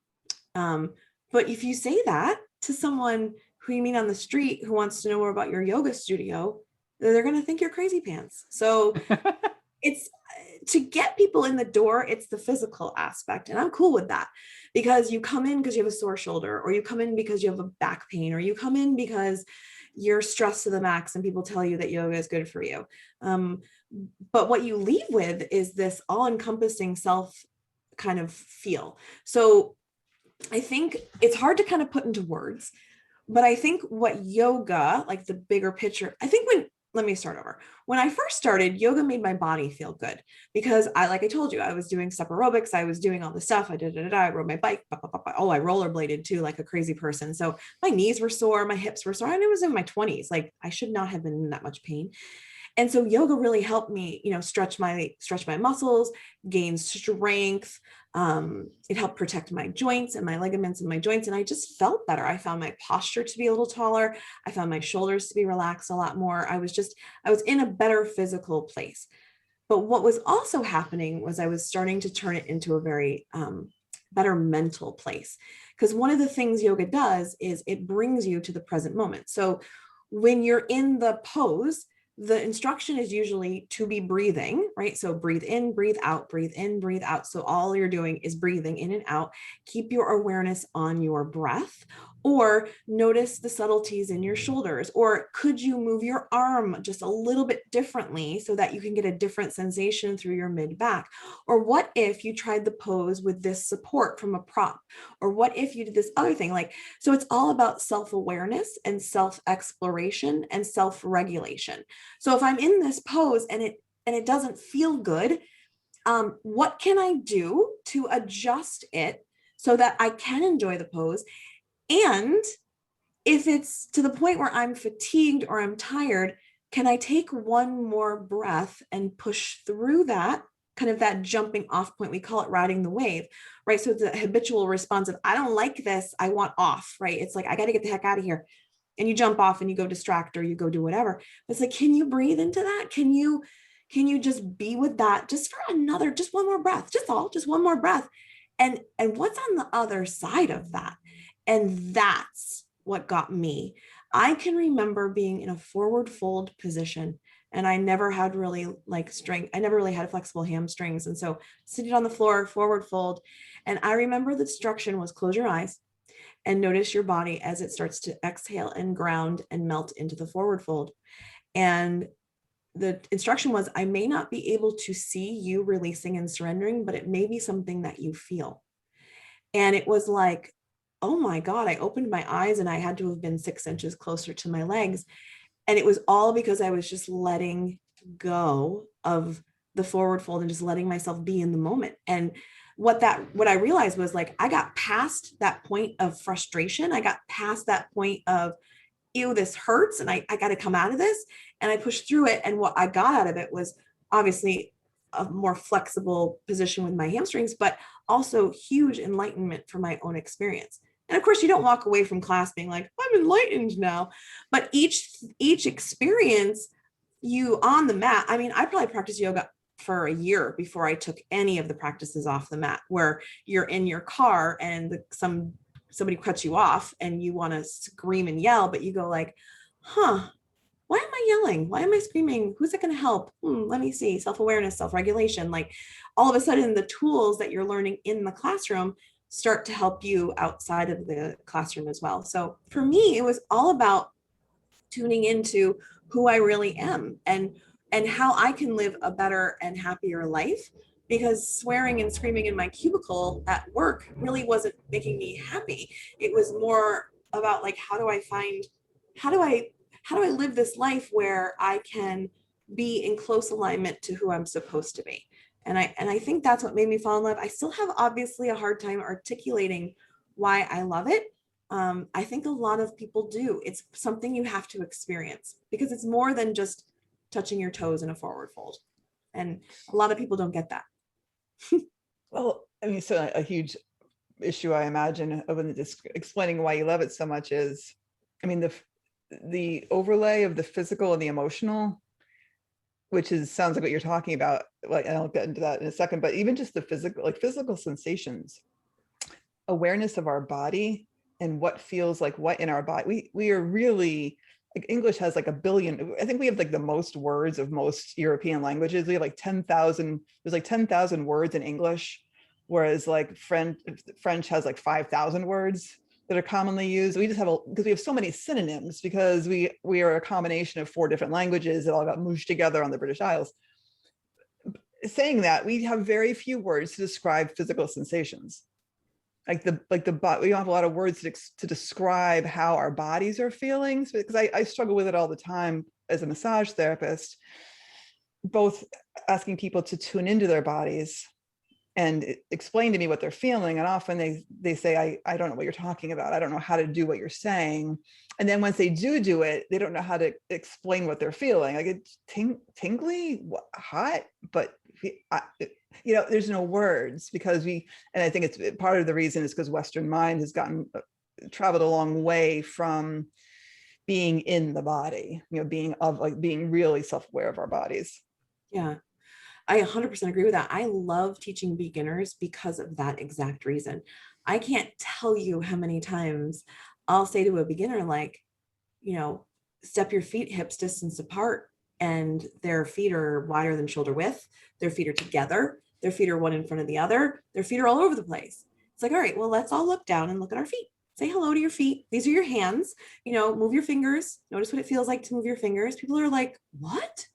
But if you say that to someone who you meet on the street who wants to know more about your yoga studio, they're going to think you're crazy pants. So it's to get people in the door. It's the physical aspect. And I'm cool with that, because you come in because you have a sore shoulder, or you come in because you have a back pain, or you come in because you're stressed to the max and people tell you that yoga is good for you. But what you leave with is this all-encompassing self kind of feel. So I think it's hard to kind of put into words, but I think what yoga, like the bigger picture, let me start over. When I first started, yoga made my body feel good because like I told you, I was doing step aerobics. I was doing all the stuff. I rode my bike. Oh, I rollerbladed too, like a crazy person. So my knees were sore, my hips were sore, and it was in my 20s. Like I should not have been in that much pain. And so yoga really helped me, stretch my muscles, gain strength. It helped protect my joints and my ligaments and my joints. And I just felt better. I found my posture to be a little taller. I found my shoulders to be relaxed a lot more. I was in a better physical place. But what was also happening was I was starting to turn it into a very better mental place. Because one of the things yoga does is it brings you to the present moment. So when you're in the pose, the instruction is usually to be breathing, right? So breathe in, breathe out, breathe in, breathe out. So all you're doing is breathing in and out. Keep your awareness on your breath, or notice the subtleties in your shoulders, or could you move your arm just a little bit differently so that you can get a different sensation through your mid back? Or what if you tried the pose with this support from a prop? Or what if you did this other thing? So it's all about self-awareness and self-exploration and self-regulation. So if I'm in this pose and it doesn't feel good, what can I do to adjust it so that I can enjoy the pose? And if it's to the point where I'm fatigued or I'm tired, can I take one more breath and push through that, kind of that jumping off point? We call it riding the wave, right? So the habitual response of, I don't like this, I want off, right? It's like, I got to get the heck out of here. And you jump off and you go distract or you go do whatever. But it's like, can you breathe into that? Can you just be with that just for just one more breath, just one more breath. And what's on the other side of that? And that's what got me. I can remember being in a forward fold position, and I never had really strength. I never really had flexible hamstrings. And so sitting on the floor, forward fold. And I remember the instruction was close your eyes and notice your body as it starts to exhale and ground and melt into the forward fold. And the instruction was, I may not be able to see you releasing and surrendering, but it may be something that you feel. And it was like, oh my God, I opened my eyes and I had to have been 6 inches closer to my legs. And it was all because I was just letting go of the forward fold and just letting myself be in the moment. And what I realized was, like, I got past that point of frustration. I got past that point of, ew, this hurts and I got to come out of this. And I pushed through it. And what I got out of it was obviously a more flexible position with my hamstrings, but also huge enlightenment for my own experience. And of course, you don't walk away from class being like, I'm enlightened now. But each experience you on the mat, I mean, I probably practiced yoga for a year before I took any of the practices off the mat, where you're in your car and somebody cuts you off and you want to scream and yell, but you go like, why am I yelling? Why am I screaming? Who's it going to help? Let me see. Self-awareness, self-regulation. Like, all of a sudden the tools that you're learning in the classroom start to help you outside of the classroom as well. So for me, it was all about tuning into who I really am and how I can live a better and happier life, because swearing and screaming in my cubicle at work really wasn't making me happy. It was more about, like, how do I live this life where I can be in close alignment to who I'm supposed to be. And I think that's what made me fall in love. I still have obviously a hard time articulating why I love it. I think a lot of people do. It's something you have to experience, because it's more than just touching your toes in a forward fold. And a lot of people don't get that. Well, I mean, so a huge issue, I imagine, of explaining why you love it so much is, I mean, the overlay of the physical and the emotional, which sounds like what you're talking about. Like, and I'll get into that in a second, but even just the physical sensations, awareness of our body and what feels like what in our body. We are really, like, English has like 1 billion. I think we have like the most words of most European languages. We have like 10,000. There's like 10,000 words in English, whereas like French has like 5,000 words that are commonly used. We just have because we have so many synonyms, because we are a combination of 4 different languages that all got mooshed together on the British Isles. Saying that, we have very few words to describe physical sensations. we don't have a lot of words to describe how our bodies are feeling. So, because I struggle with it all the time as a massage therapist, both asking people to tune into their bodies and explain to me what they're feeling. And often they say, I don't know what you're talking about. I don't know how to do what you're saying. And then once they do it, they don't know how to explain what they're feeling. Like it's tingly, hot, but there's no words, because and I think it's part of the reason is because Western mind has traveled a long way from being in the body, being really self-aware of our bodies. Yeah. I 100% agree with that. I love teaching beginners because of that exact reason. I can't tell you how many times I'll say to a beginner, like, step your feet hips distance apart, and their feet are wider than shoulder width. Their feet are together. Their feet are one in front of the other. Their feet are all over the place. It's like, all right, well, let's all look down and look at our feet. Say hello to your feet. These are your hands. Move your fingers. Notice what it feels like to move your fingers. People are like, what?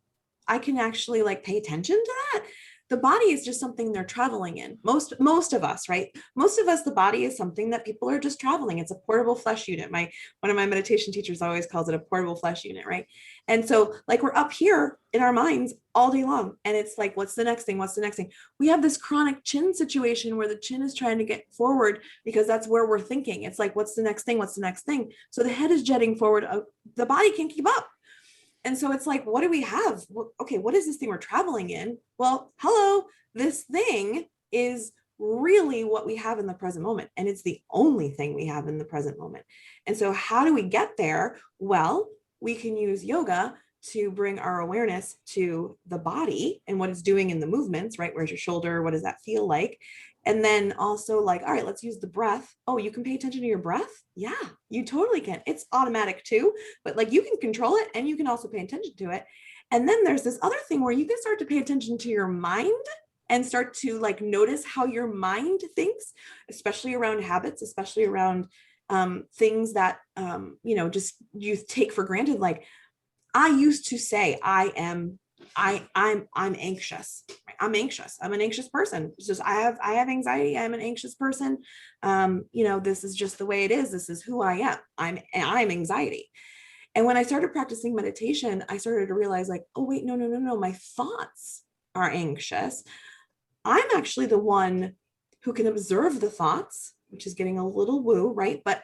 I can actually pay attention to that. The body is just something they're traveling in. Most of us, right? Most of us, the body is something that people are just traveling. It's a portable flesh unit. One of my meditation teachers always calls it a portable flesh unit, right? And so we're up here in our minds all day long. And it's like, what's the next thing? What's the next thing? We have this chronic chin situation where the chin is trying to get forward because that's where we're thinking. It's like, what's the next thing? What's the next thing? So the head is jetting forward. The body can't keep up. And so it's like, what do we have? Okay, what is this thing we're traveling in? Well, hello, this thing is really what we have in the present moment. And it's the only thing we have in the present moment. And so how do we get there? Well, we can use yoga to bring our awareness to the body and what it's doing in the movements, right? Where's your shoulder? What does that feel like? And then also all right, let's use the breath. Oh, you can pay attention to your breath? Yeah, you totally can. It's automatic too, but you can control it and you can also pay attention to it. And then there's this other thing where you can start to pay attention to your mind and start to notice how your mind thinks, especially around habits, especially around things that, just you take for granted. I used to say, I'm anxious. I'm anxious. I'm an anxious person. It's just, I have anxiety. I'm an anxious person. This is just the way it is. This is who I am. I'm anxiety. And when I started practicing meditation, I started to realize oh, wait, no. My thoughts are anxious. I'm actually the one who can observe the thoughts, which is getting a little woo, right? But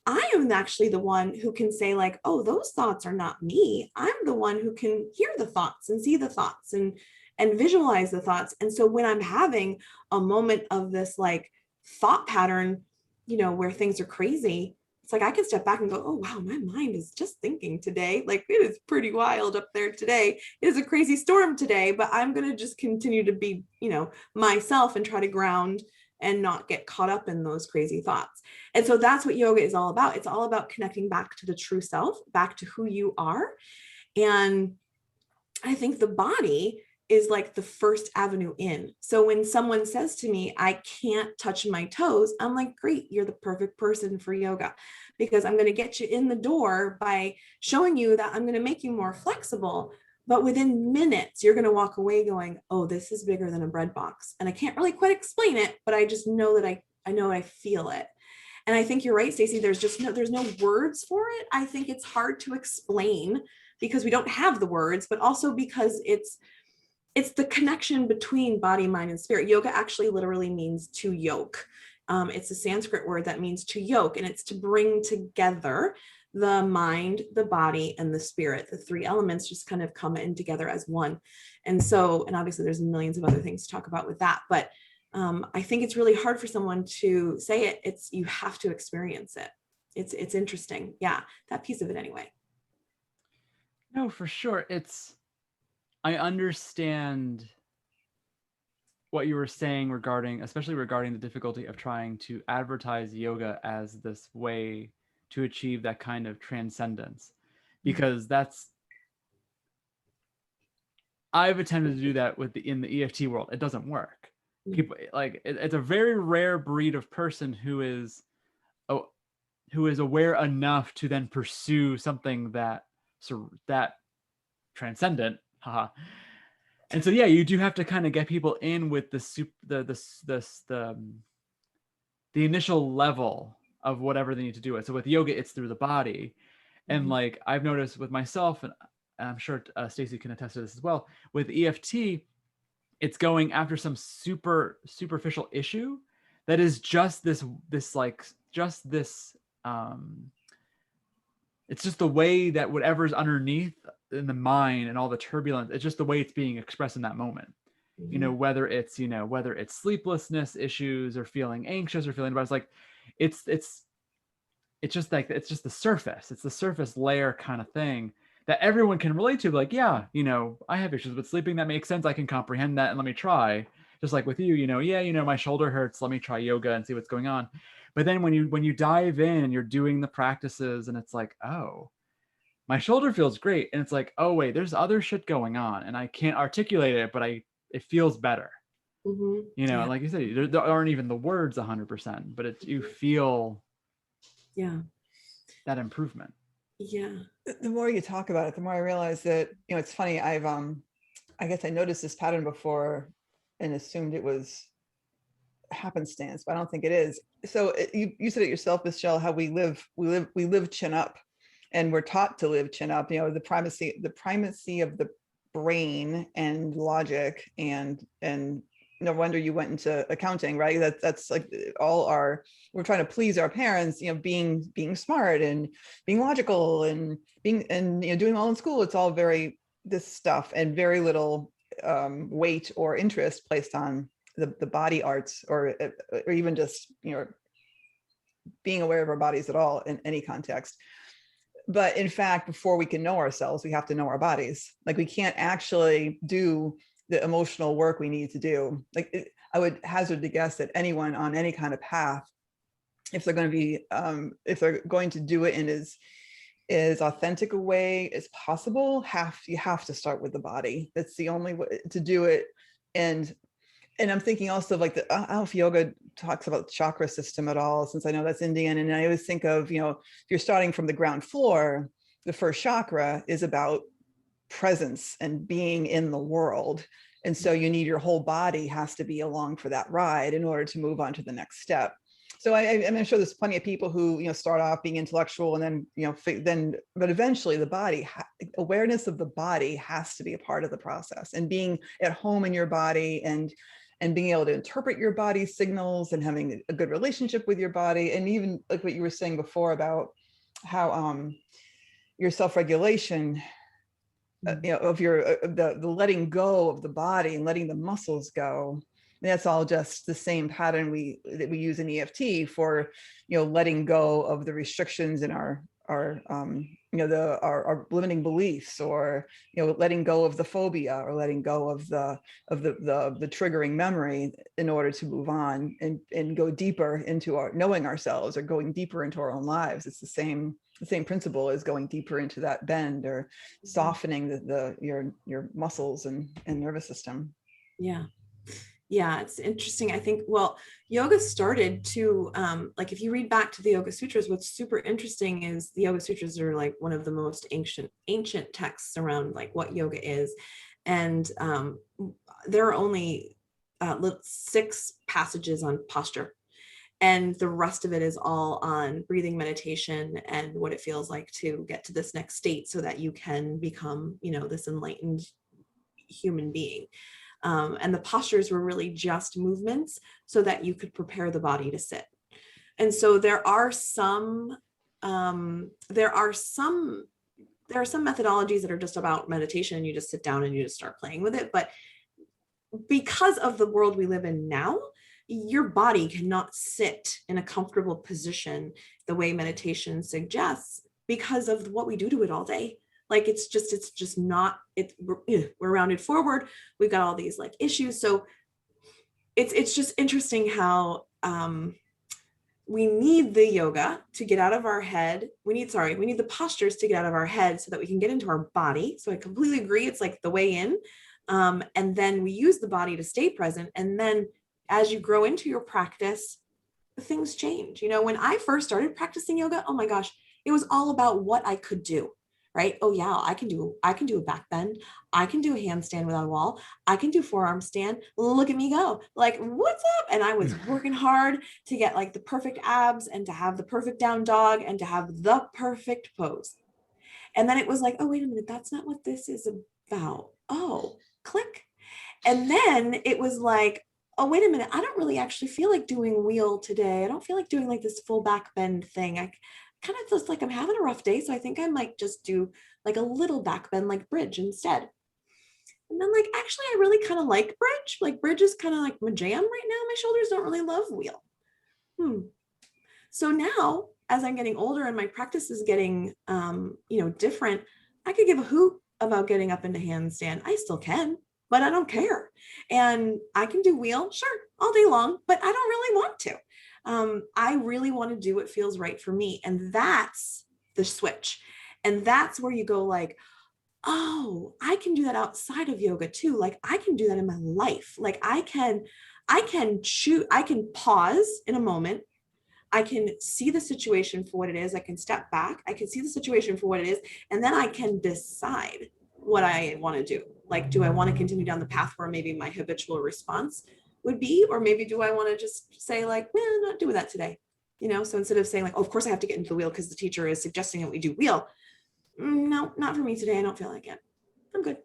I am actually the one who can say oh, those thoughts are not me. I'm the one who can hear the thoughts and see the thoughts and visualize the thoughts. And so when I'm having a moment of this thought pattern, where things are crazy, it's I can step back and go, oh, wow, my mind is just thinking today. It is pretty wild up there today. It is a crazy storm today, but I'm going to just continue to be, myself and try to ground and not get caught up in those crazy thoughts. And so that's what yoga is all about. It's all about connecting back to the true self, back to who you are. And I think the body is the first avenue in. So when someone says to me, I can't touch my toes, I'm like, great, you're the perfect person for yoga, because I'm going to get you in the door by showing you that I'm going to make you more flexible. But within minutes, you're going to walk away going, oh, this is bigger than a bread box. And I can't really quite explain it, but I just know that I know I feel it. And I think you're right, Stacy, there's no words for it. I think it's hard to explain because we don't have the words, but also because it's the connection between body, mind, and spirit. Yoga actually literally means to yoke. It's a Sanskrit word that means to yoke, and it's to bring together the mind, the body, and the spirit. The three elements just kind of come in together as one. And obviously there's millions of other things to talk about with that, but I think it's really hard for someone to say it. You have to experience it. It's interesting. Yeah, that piece of it anyway. No, for sure. I understand what you were saying especially regarding the difficulty of trying to advertise yoga as this way to achieve that kind of transcendence, because I've attempted to do that in the EFT world. It doesn't work. People it's a very rare breed of person who is aware enough to then pursue something that transcendent. Haha. And so yeah, you do have to kind of get people in with the the initial level of whatever they need to do it. So with yoga, it's through the body. And like I've noticed with myself, and I'm sure Stacy can attest to this as well, with EFT, it's going after some superficial issue that is just this it's just the way that whatever's underneath in the mind and all the turbulence, it's just the way it's being expressed in that moment. You know, whether it's sleeplessness issues or feeling anxious or feeling, but it's like it's just like it's just the surface, it's the surface layer kind of thing that everyone can relate to. Like, yeah, I have issues with sleeping, that makes sense, I can comprehend that, and let me try. Just like with you, my shoulder hurts, let me try yoga and see what's going on. But then when you dive in and you're doing the practices and it's like, oh, my shoulder feels great, and it's like, oh wait, there's other shit going on and I can't articulate it, but it feels better. Like you said, there aren't even the words 100%, but you feel that improvement. The more you talk about it, the more I realize that, it's funny. I guess I noticed this pattern before and assumed it was happenstance, but I don't think it is. So you said it yourself, Michele, how we live chin up, and we're taught to live chin up. The primacy of the brain and logic, and no wonder you went into accounting, right? That's like we're trying to please our parents, being smart and being logical and doing well in school. It's all very this stuff, and very little weight or interest placed on the body arts, or even just being aware of our bodies at all in any context. But in fact, before we can know ourselves, we have to know our bodies. Like, we can't actually do the emotional work we need to do. I would hazard to guess that anyone on any kind of path, if they're going to do it in as authentic a way as possible, you have to start with the body. That's the only way to do it. And I'm thinking also of I don't know if yoga talks about the chakra system at all, since I know that's Indian. And I always think of, if you're starting from the ground floor, the first chakra is about presence and being in the world. And so you need your whole body has to be along for that ride in order to move on to the next step. So I'm sure there's plenty of people who, start off being intellectual and then, but eventually the body, awareness of the body has to be a part of the process, and being at home in your body and being able to interpret your body's signals and having a good relationship with your body. And even like what you were saying before about how your self-regulation, of the letting go of the body and letting the muscles go. That's all just the same pattern that we use in EFT for, letting go of the restrictions in our limiting beliefs, or, letting go of the phobia, or letting go of the triggering memory in order to move on and go deeper into our knowing ourselves, or going deeper into our own lives. It's the same principle as going deeper into that bend, or softening your muscles and nervous system. Yeah, it's interesting. I think, yoga started to, if you read back to the Yoga Sutras, what's super interesting is the Yoga Sutras are like one of the most ancient texts around like what yoga is. And there are only 6 passages on posture. And the rest of it is all on breathing meditation and what it feels like to get to this next state so that you can become, this enlightened human being. And the postures were really just movements so that you could prepare the body to sit. And so there are some methodologies that are just about meditation, and you just sit down and you just start playing with it. But because of the world we live in now, your body cannot sit in a comfortable position the way meditation suggests, because of what we do to it all day. Like, it's just not, we're rounded forward. We've got all these like issues. So it's just interesting how we need the yoga to get out of our head. We need the postures to get out of our head so that we can get into our body. So I completely agree. It's like the way in. And then we use the body to stay present. And then as you grow into your practice, things change. When I first started practicing yoga, oh my gosh, it was all about what I could do. right? Oh yeah, I can do a back bend. I can do a handstand without a wall. I can do forearm stand. Look at me go. Like, what's up? And I was working hard to get like the perfect abs and to have the perfect down dog and to have the perfect pose. And then it was like, oh, wait a minute, that's not what this is about. Oh, click. And then it was like, oh, wait a minute, I don't really actually feel like doing wheel today. I don't feel like doing like this full back bend thing. I kind of feels like I'm having a rough day. So I think I might just do like a little back bend, like bridge instead. And then like, actually, I really kind of like bridge. Like bridge is kind of like my jam right now. My shoulders don't really love wheel. So now, as I'm getting older and my practice is getting, different, I could give a hoot about getting up into handstand. I still can, but I don't care. And I can do wheel, sure, all day long, but I don't really want to. I really want to do what feels right for me. And that's the switch. And that's where you go like, oh, I can do that outside of yoga too. Like I can do that in my life. Like I can choose, I can pause in a moment. I can see the situation for what it is. I can step back. I can see the situation for what it is. And then I can decide what I want to do. Like, do I want to continue down the path where maybe my habitual response would be, or maybe do I want to just say like, well, I'm not doing that today. So instead of saying like, oh, of course I have to get into the wheel because the teacher is suggesting that we do wheel. No, not for me today. I don't feel like it. I'm good.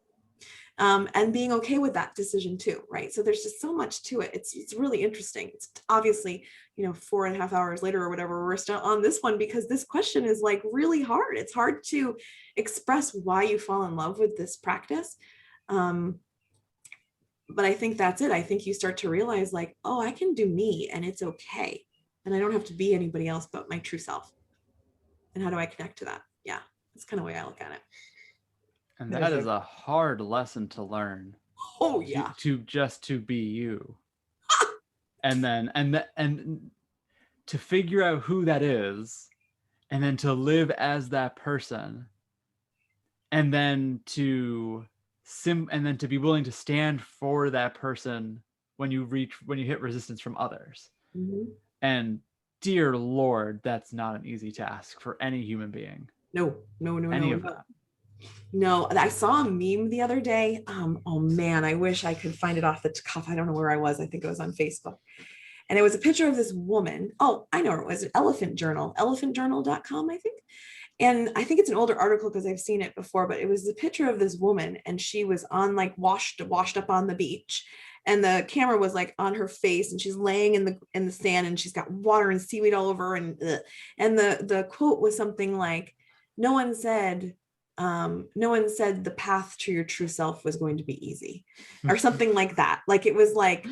And being okay with that decision too, right? So there's just so much to it. It's really interesting. It's obviously, 4.5 hours later or whatever, we're still on this one because this question is like really hard. It's hard to express why you fall in love with this practice. But I think that's it. I think you start to realize like, oh, I can do me and it's okay. And I don't have to be anybody else but my true self. And how do I connect to that? Yeah, that's kind of the way I look at it. And that is a hard lesson to learn. Oh yeah. To be you. and to figure out who that is, and then to live as that person, and then to be willing to stand for that person when you hit resistance from others. Mm-hmm. And dear Lord, that's not an easy task for any human being. No. Any of that. No, I saw a meme the other day. Oh man, I wish I could find it off the cuff. I don't know where I was. I think it was on Facebook. And it was a picture of this woman. Oh, I know it was an Elephant Journal, elephantjournal.com, I think. And I think it's an older article because I've seen it before, but it was a picture of this woman and she was on like washed up on the beach. And the camera was like on her face and she's laying in the sand and she's got water and seaweed all over. And the quote was something like, no one said the path to your true self was going to be easy or something like that. Like it was like,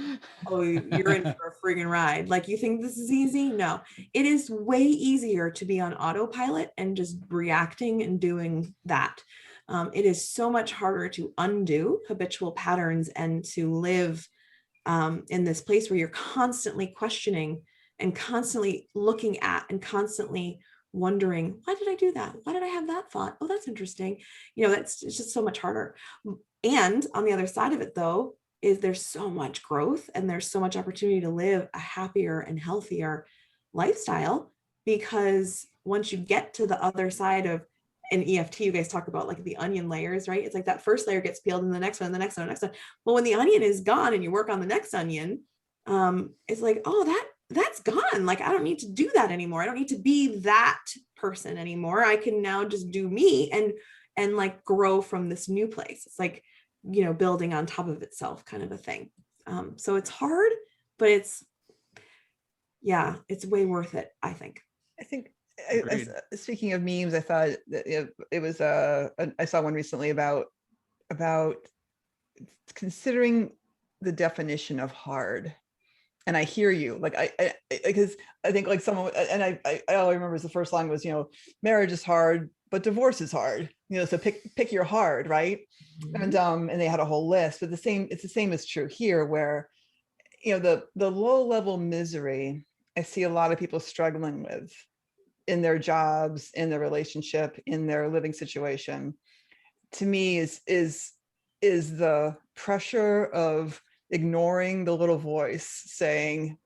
oh, you're in for a friggin' ride. Like you think this is easy? No, it is way easier to be on autopilot and just reacting and doing that. It is so much harder to undo habitual patterns and to live in this place where you're constantly questioning and constantly looking at and constantly wondering, why did I do that? Why did I have that thought? Oh, that's interesting. It's just so much harder. And on the other side of it though, is there's so much growth and there's so much opportunity to live a happier and healthier lifestyle, because once you get to the other side of an EFT, you guys talk about like the onion layers, right? It's like that first layer gets peeled and the next one, the next one, the next one. Well, when the onion is gone and you work on the next onion, it's like, oh, that's gone. Like, I don't need to do that anymore. I don't need to be that person anymore. I can now just do me and like grow from this new place. It's like, building on top of itself kind of a thing. So it's hard, but it's way worth it, I think. I think, speaking of memes, I thought that it was, I saw one recently about considering the definition of hard. And I hear you, like because I think like someone, and I all I remember is the first line was, marriage is hard, but divorce is hard. So pick your hard, right? Mm-hmm. And they had a whole list. But it's the same is true here, where the low level misery I see a lot of people struggling with in their jobs, in their relationship, in their living situation. To me, is the pressure of ignoring the little voice saying,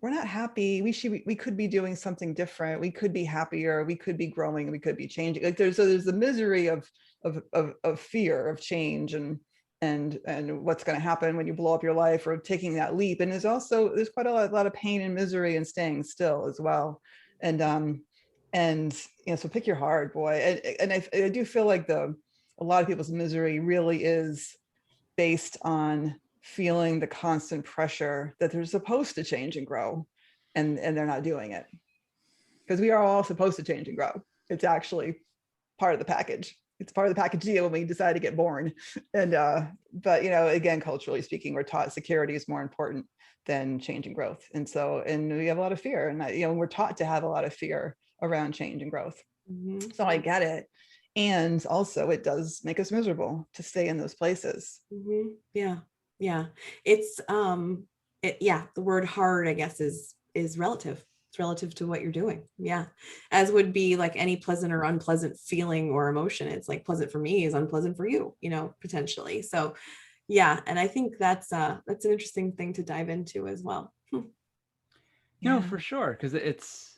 we're not happy. We could be doing something different. We could be happier. We could be growing. We could be changing. Like there's the misery of fear of change and what's going to happen when you blow up your life or taking that leap. And there's quite a lot of pain and misery in staying still as well. And so pick your heart, boy. And I do feel like a lot of people's misery really is based on feeling the constant pressure that they're supposed to change and grow, and they're not doing it, because we are all supposed to change and grow. It's actually part of the package. It's part of the package deal when we decide to get born. And but again, culturally speaking, we're taught security is more important than change and growth, and we have a lot of fear, and we're taught to have a lot of fear around change and growth. Mm-hmm. So I get it. And also it does make us miserable to stay in those places. Mm-hmm. Yeah. It's the word hard, I guess, is relative. It's relative to what you're doing. Yeah. As would be like any pleasant or unpleasant feeling or emotion. It's like pleasant for me is unpleasant for you, potentially. So yeah. And I think that's an interesting thing to dive into as well. No, for sure. Because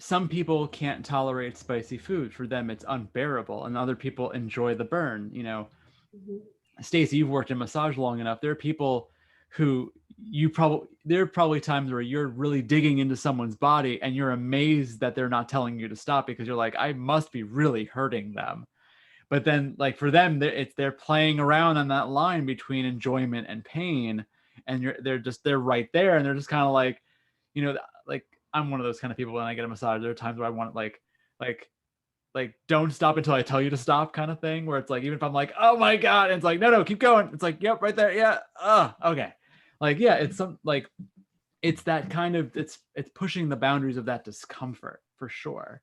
some people can't tolerate spicy food. For them, it's unbearable. And other people enjoy the burn, Mm-hmm. Stacy, you've worked in massage long enough. There are people who there are probably times where you're really digging into someone's body and you're amazed that they're not telling you to stop, because you're like, I must be really hurting them. But then like for them, they're playing around on that line between enjoyment and pain. And they're right there. And they're just kind of like, like I'm one of those kind of people when I get a massage. There are times where I want like don't stop until I tell you to stop kind of thing, where it's like, even if I'm like, oh my God, and it's like, no, keep going. It's like, yep, right there. Yeah. Okay. Like, yeah, it's that kind of, it's pushing the boundaries of that discomfort for sure.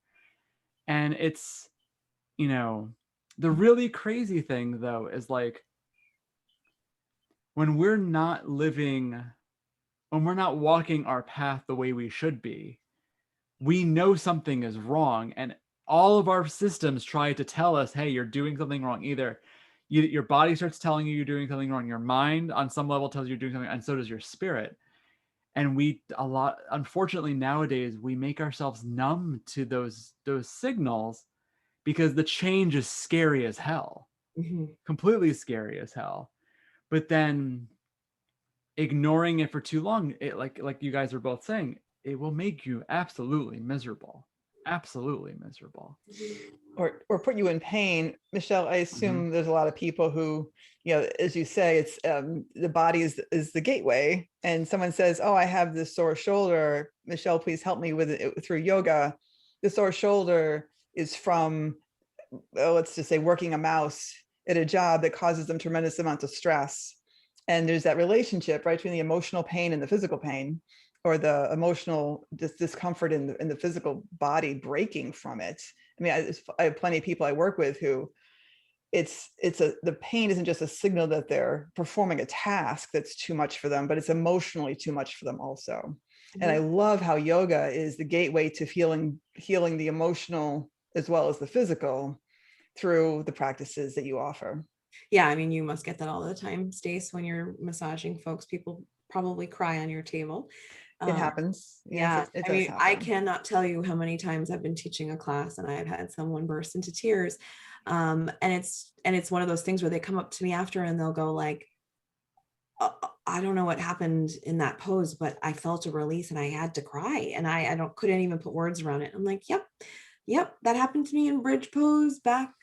And it's, the really crazy thing though, is like, when we're not walking our path the way we should be, we know something is wrong. And all of our systems try to tell us, hey, you're doing something wrong. Either your body starts telling you you're doing something wrong. Your mind on some level tells you you're doing something, and so does your spirit. And unfortunately nowadays, we make ourselves numb to those signals, because the change is scary as hell, mm-hmm. Completely scary as hell. But then ignoring it for too long, it like you guys are both saying, it will make you absolutely miserable. Or put you in pain. Michele, I assume mm-hmm. There's a lot of people who, as you say, it's the body is the gateway, and someone says, oh, I have this sore shoulder. Michele, please help me with it through yoga. The sore shoulder is from, let's just say, working a mouse at a job that causes them tremendous amounts of stress. And there's that relationship, right, between the emotional pain and the physical pain, or the emotional discomfort in the physical body breaking from it. I mean, I have plenty of people I work with who the pain isn't just a signal that they're performing a task that's too much for them, but it's emotionally too much for them also. Mm-hmm. And I love how yoga is the gateway to healing the emotional as well as the physical through the practices that you offer. Yeah, I mean, you must get that all the time, Stace, when you're massaging folks. People probably cry on your table. It happens. Yes, yeah. I mean, happen. I cannot tell you how many times I've been teaching a class and I've had someone burst into tears. And it's one of those things where they come up to me after and they'll go like, I don't know what happened in that pose, but I felt a release and I had to cry, and I couldn't even put words around it. I'm like, yep, that happened to me in bridge pose back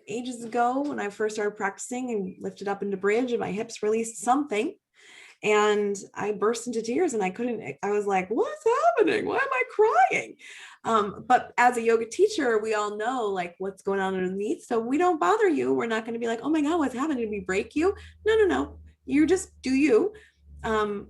ages ago when I first started practicing and lifted up into bridge and my hips released something. And I burst into tears and I was like, what's happening? Why am I crying? But as a yoga teacher, we all know like what's going on underneath. So we don't bother you. We're not going to be like, oh my God, what's happening? Did we break you? No. You just do you. And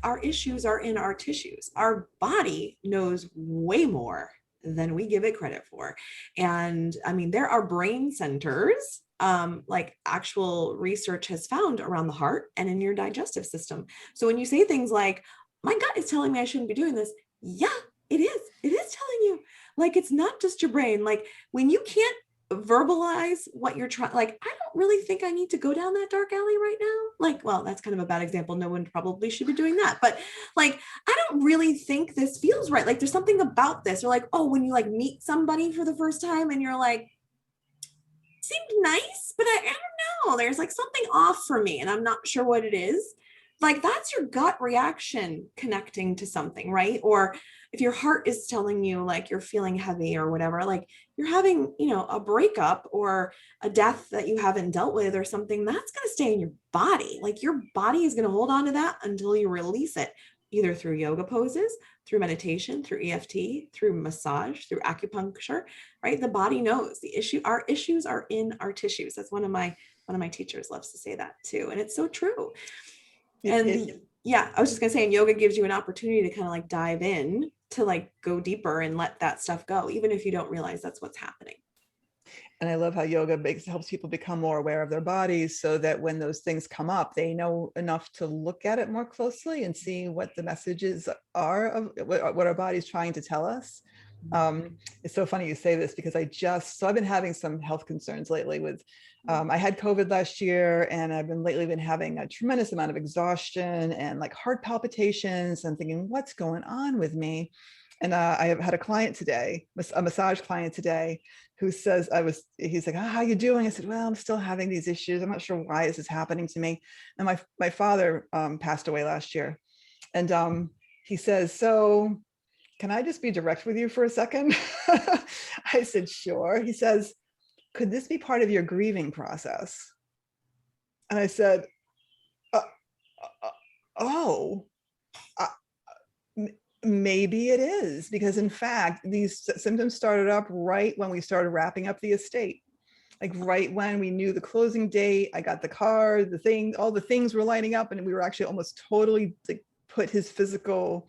our issues are in our tissues. Our body knows way more than we give it credit for. And I mean, there are brain centers, like actual research has found around the heart and in your digestive system. So when you say things like, my gut is telling me I shouldn't be doing this. Yeah, it is. It is telling you. Like, it's not just your brain. Like when you can't verbalize what you're trying. Like, I don't really think I need to go down that dark alley right now. Like, well, that's kind of a bad example. No one probably should be doing that. But like, I don't really think this feels right. Like, there's something about this. Or like, oh, when you like meet somebody for the first time and you're like, seemed nice, but I don't know. There's like something off for me and I'm not sure what it is. Like, that's your gut reaction connecting to something, right? Or if your heart is telling you like you're feeling heavy or whatever, like you're having, a breakup or a death that you haven't dealt with or something, that's going to stay in your body. Like, your body is going to hold on to that until you release it, either through yoga poses, through meditation, through EFT, through massage, through acupuncture, right? The body knows our issues are in our tissues. That's one of my teachers loves to say that too. And it's so true. And I was just gonna say, and yoga gives you an opportunity to kind of like dive in to like go deeper and let that stuff go, even if you don't realize that's what's happening. And I love how yoga helps people become more aware of their bodies so that when those things come up, they know enough to look at it more closely and see what the messages are of what our body's trying to tell us. It's so funny you say this because I've been having some health concerns lately with, I had COVID last year and I've been having a tremendous amount of exhaustion and like heart palpitations. I'm thinking, what's going on with me? And I have had a client today, a massage client today, who says, he's like, how are you doing? I said, well, I'm still having these issues. I'm not sure why this is happening to me. And my father passed away last year. And he says, so can I just be direct with you for a second? I said, sure. He says, could this be part of your grieving process? And I said, maybe it is, because in fact, these symptoms started up right when we started wrapping up the estate. Like right when we knew the closing date, I got the car, all the things were lining up, and we were actually almost totally like put the physical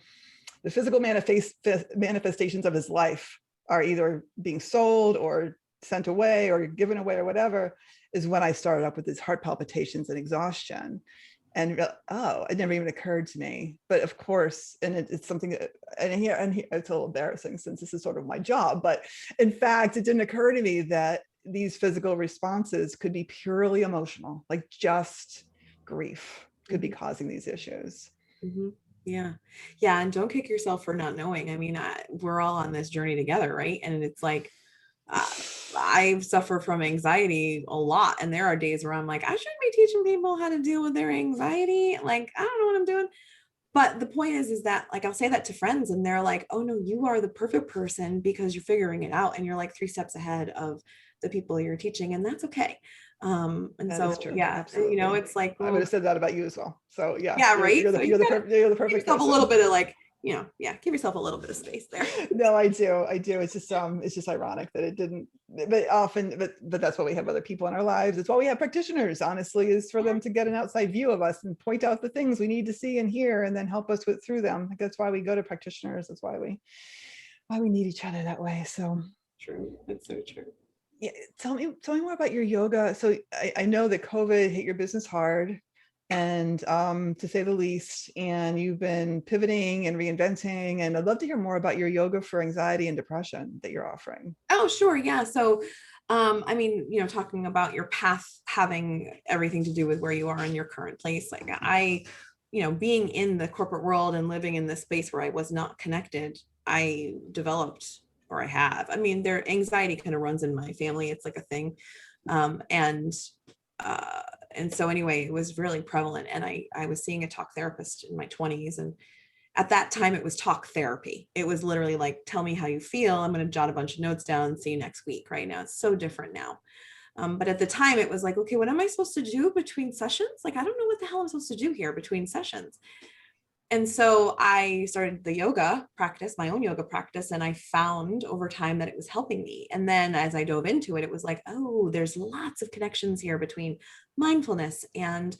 manifestations of his life are either being sold or sent away or given away or whatever, is when I started up with these heart palpitations and exhaustion. And it never even occurred to me. But of course, and it's something that, and here it's a little embarrassing since this is sort of my job, but in fact, it didn't occur to me that these physical responses could be purely emotional, like just grief could be causing these issues. Mm-hmm. Yeah. And don't kick yourself for not knowing. I mean, we're all on this journey together, right? And it's like, I suffer from anxiety a lot. And there are days where I'm like, I shouldn't be teaching people how to deal with their anxiety. Like, I don't know what I'm doing. But the point is that like, I'll say that to friends and they're like, oh no, you are the perfect person because you're figuring it out. And you're like 3 steps ahead of the people you're teaching. And that's okay. And that so, yeah, absolutely. It's like, I would have said that about you as well. So yeah. Yeah. Right. You're the perfect person. A little bit of like, give yourself a little bit of space there. No, I do. It's just ironic that it didn't, but that's why we have other people in our lives. It's why we have practitioners, honestly, is for them to get an outside view of us and point out the things we need to see and hear and then help us through them. Like, that's why we go to practitioners. That's why we need each other that way. So true. That's so true. Yeah. Tell me more about your yoga. So I know that COVID hit your business hard, and to say the least, and you've been pivoting and reinventing, and I'd love to hear more about your yoga for anxiety and depression that you're offering. Oh, sure. Yeah. So, I mean, talking about your path having everything to do with where you are in your current place. Like being in the corporate world and living in this space where I was not connected, I developed, or I have, their anxiety kind of runs in my family. It's like a thing. And so anyway, it was really prevalent. And I was seeing a talk therapist in my 20s. And at that time it was talk therapy. It was literally like, tell me how you feel. I'm going to jot a bunch of notes down and see you next week. Right now, it's so different now. But at the time it was like, okay, what am I supposed to do between sessions? Like, I don't know what the hell I'm supposed to do here between sessions. And so I started the yoga practice, my own yoga practice, and I found over time that it was helping me. And then as I dove into it, it was like, oh, there's lots of connections here between mindfulness and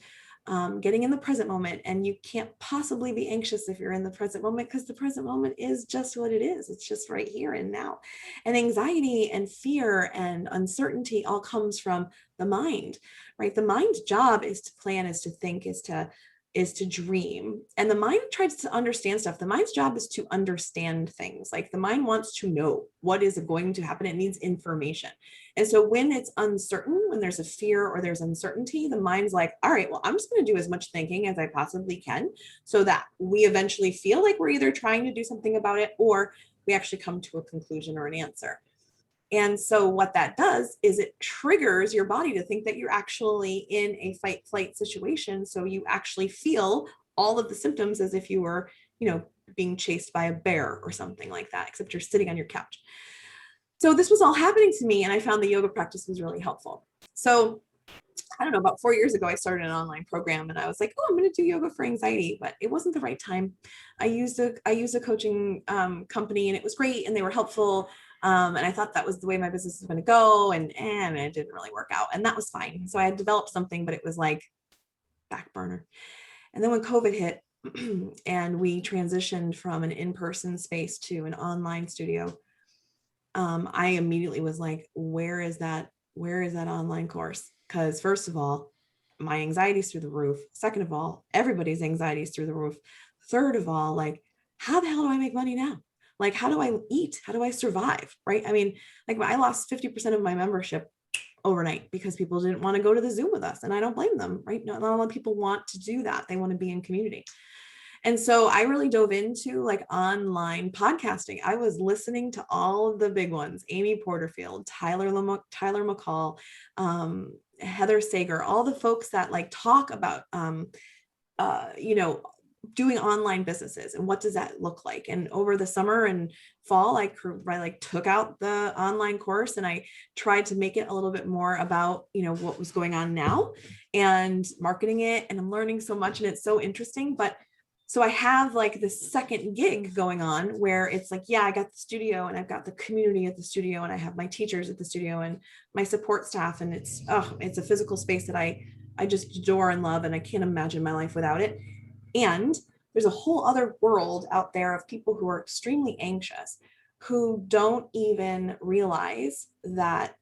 getting in the present moment. And you can't possibly be anxious if you're in the present moment, because the present moment is just what it is. It's just right here and now. And anxiety and fear and uncertainty all comes from the mind, right? The mind's job is to plan, is to think, is to is to dream. And the mind tries to understand stuff. The mind's job is to understand things. Like the mind wants to know what is going to happen. It needs information. And so when it's uncertain, when there's a fear or there's uncertainty, the mind's like, all right, well, I'm just going to do as much thinking as I possibly can so that we eventually feel like we're either trying to do something about it or we actually come to a conclusion or an answer. And so what that does is it triggers your body to think that you're actually in a fight flight situation. So you actually feel all of the symptoms as if you were, being chased by a bear or something like that, except you're sitting on your couch. So this was all happening to me, and I found the yoga practice was really helpful. So I don't know, about 4 years ago, I started an online program, and I was like, oh, I'm going to do yoga for anxiety, but it wasn't the right time. I used a coaching company, and it was great, and they were helpful. And I thought that was the way my business was going to go, and it didn't really work out, and that was fine. So I had developed something, but it was like back burner. And then when COVID hit and we transitioned from an in-person space to an online studio, I immediately was like, where is that online course? Because first of all, my anxiety's through the roof. Second of all, everybody's anxiety is through the roof. Third of all, like, how the hell do I make money now? Like, how do I eat? How do I survive? Right. I mean, like I lost 50% of my membership overnight because people didn't want to go to the Zoom with us. And I don't blame them. Right. Not a lot of people want to do that. They want to be in community. And so I really dove into like online podcasting. I was listening to all of the big ones, Amy Porterfield, Tyler McCall, Heather Sager, all the folks that like talk about, doing online businesses and what does that look like. And over the summer and fall, I took out the online course and I tried to make it a little bit more about, what was going on now and marketing it. And I'm learning so much and it's so interesting. But so I have like this second gig going on where it's like, yeah, I got the studio and I've got the community at the studio and I have my teachers at the studio and my support staff. And it's a physical space that I just adore and love. And I can't imagine my life without it. And there's a whole other world out there of people who are extremely anxious, who don't even realize that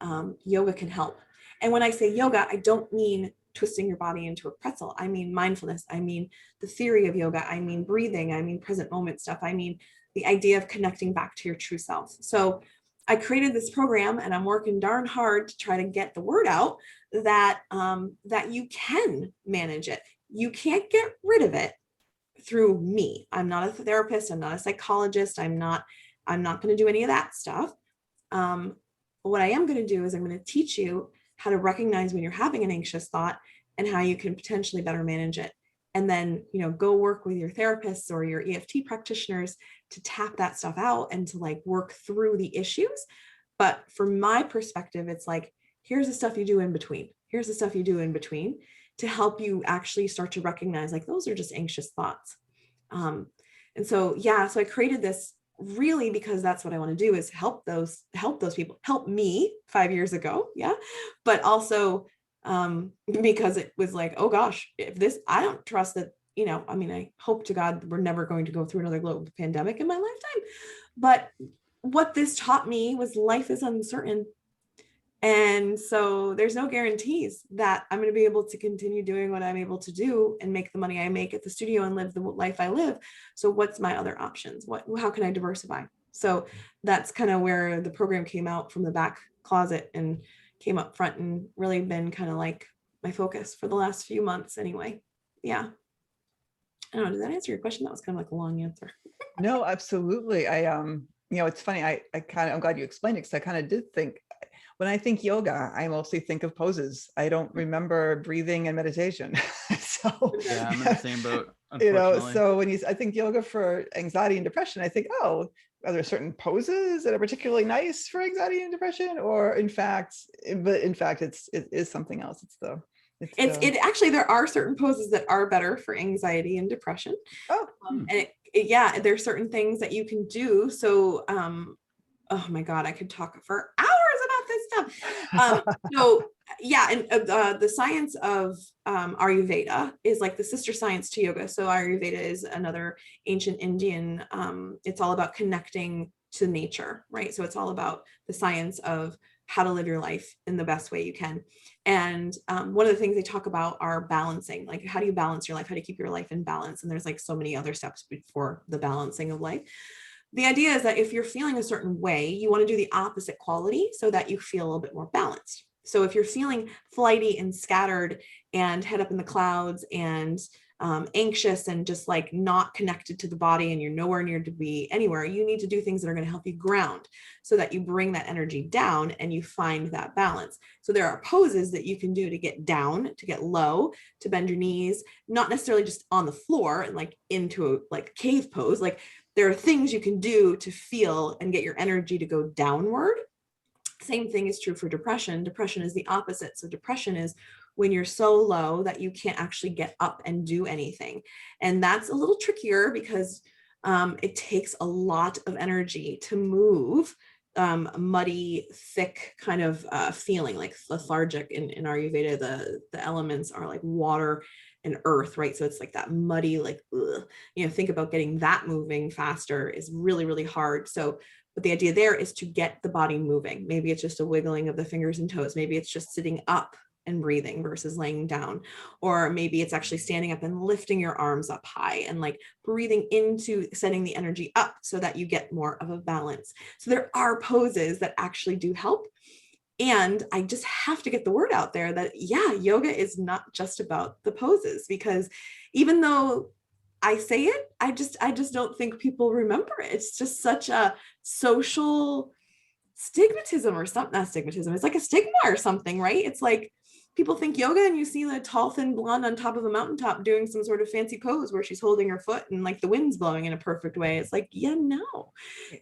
yoga can help. And when I say yoga, I don't mean twisting your body into a pretzel. I mean mindfulness. I mean the theory of yoga. I mean breathing. I mean present moment stuff. I mean the idea of connecting back to your true self. So I created this program and I'm working darn hard to try to get the word out that that you can manage it. You can't get rid of it through me. I'm not a therapist. I'm not a psychologist. I'm not going to do any of that stuff. What I am going to do is I'm going to teach you how to recognize when you're having an anxious thought and how you can potentially better manage it. And then, go work with your therapists or your EFT practitioners to tap that stuff out and to like work through the issues. But from my perspective, it's like, here's the stuff you do in between. Here's the stuff you do in between to help you actually start to recognize like, those are just anxious thoughts. And so, so I created this really because that's what I want to do is help those people, help me 5 years ago. Yeah. But also, because it was like, oh gosh, I don't trust that, I hope to God we're never going to go through another global pandemic in my lifetime. But what this taught me was life is uncertain. And so there's no guarantees that I'm going to be able to continue doing what I'm able to do and make the money I make at the studio and live the life I live. So what's my other options? How can I diversify? So that's kind of where the program came out from the back closet and came up front and really been kind of like my focus for the last few months anyway. Yeah. I don't know. Did that answer your question? That was kind of like a long answer. No, absolutely. It's funny. I'm glad you explained it because I kind of did think, when I think yoga, I mostly think of poses. I don't remember breathing and meditation. So yeah, I'm in the same boat. So I think yoga for anxiety and depression, I think, are there certain poses that are particularly nice for anxiety and depression, or in fact, it is something else. Actually, there are certain poses that are better for anxiety and depression. And there's certain things that you can do. So, oh my God, I could talk for hours about this stuff. The science of Ayurveda is like the sister science to yoga. So Ayurveda is another ancient Indian. It's all about connecting to nature, right? So it's all about the science of how to live your life in the best way you can. And one of the things they talk about are balancing, like how do you balance your life, how do you keep your life in balance? And there's like so many other steps before the balancing of life. The idea is that if you're feeling a certain way, you want to do the opposite quality so that you feel a little bit more balanced. So if you're feeling flighty and scattered and head up in the clouds and anxious and just like not connected to the body and you're nowhere near to be anywhere, you need to do things that are going to help you ground so that you bring that energy down and you find that balance. So there are poses that you can do to get down, to get low, to bend your knees, not necessarily just on the floor and like into a like cave pose. Like there are things you can do to feel and get your energy to go downward. Same thing is true for depression. Depression is the opposite. So depression is when you're so low that you can't actually get up and do anything. And that's a little trickier because it takes a lot of energy to move muddy, thick kind of feeling, like lethargic. In Ayurveda, the elements are like water and earth, right? So it's like that muddy, like, ugh. Think about getting that moving faster is really, really hard. So but the idea there is to get the body moving. Maybe it's just a wiggling of the fingers and toes. Maybe it's just sitting up and breathing versus laying down. Or maybe it's actually standing up and lifting your arms up high and like breathing into setting the energy up so that you get more of a balance. So there are poses that actually do help. And I just have to get the word out there that, yeah, yoga is not just about the poses, because even though I say it, I just don't think people remember it. It's just such a social stigmatism or something, not stigmatism. It's like a stigma or something, right? It's like people think yoga and you see the tall, thin blonde on top of a mountaintop doing some sort of fancy pose where she's holding her foot and like the wind's blowing in a perfect way. It's like, yeah, no,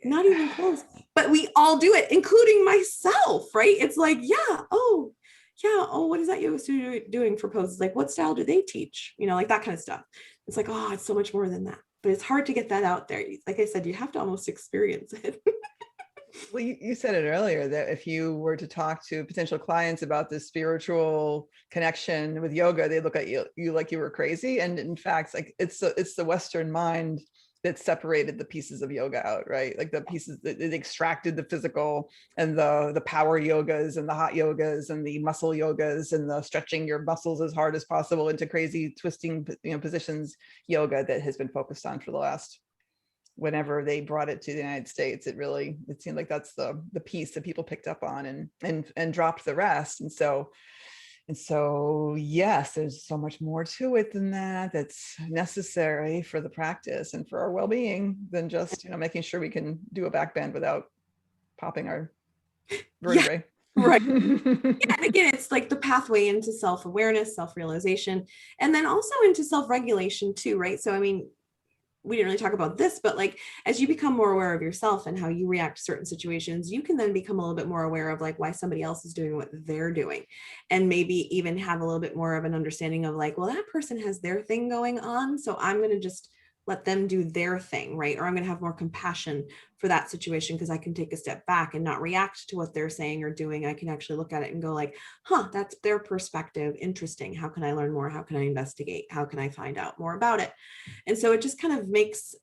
not even close. But we all do it, including myself, right? It's like, yeah, oh, what is that yoga studio doing for poses? Like, what style do they teach? Like that kind of stuff. It's like, oh, it's so much more than that. But it's hard to get that out there. Like I said, you have to almost experience it. Well, you said it earlier that if you were to talk to potential clients about the spiritual connection with yoga, they look at you like you were crazy. And in fact, like it's the Western mind that separated the pieces of yoga out, right? Like the pieces that it extracted the physical and the power yogas and the hot yogas and the muscle yogas and the stretching your muscles as hard as possible into crazy twisting, positions yoga that has been focused on for the last, whenever they brought it to the United States, it seemed like that's the piece that people picked up on and dropped the rest. And so, yes, there's so much more to it than that that's necessary for the practice and for our well-being than just, making sure we can do a back bend without popping our vertebrae. Yeah, right. Yeah, and again, it's like the pathway into self-awareness, self-realization, and then also into self-regulation too, right? So, I mean, we didn't really talk about this, but like, as you become more aware of yourself and how you react to certain situations, you can then become a little bit more aware of like why somebody else is doing what they're doing. And maybe even have a little bit more of an understanding of like, well, that person has their thing going on, so I'm going to just let them do their thing, right? Or I'm going to have more compassion for that situation because I can take a step back and not react to what they're saying or doing. I can actually look at it and go like, that's their perspective. Interesting. How can I learn more? How can I investigate? How can I find out more about it? And so it just kind of makes,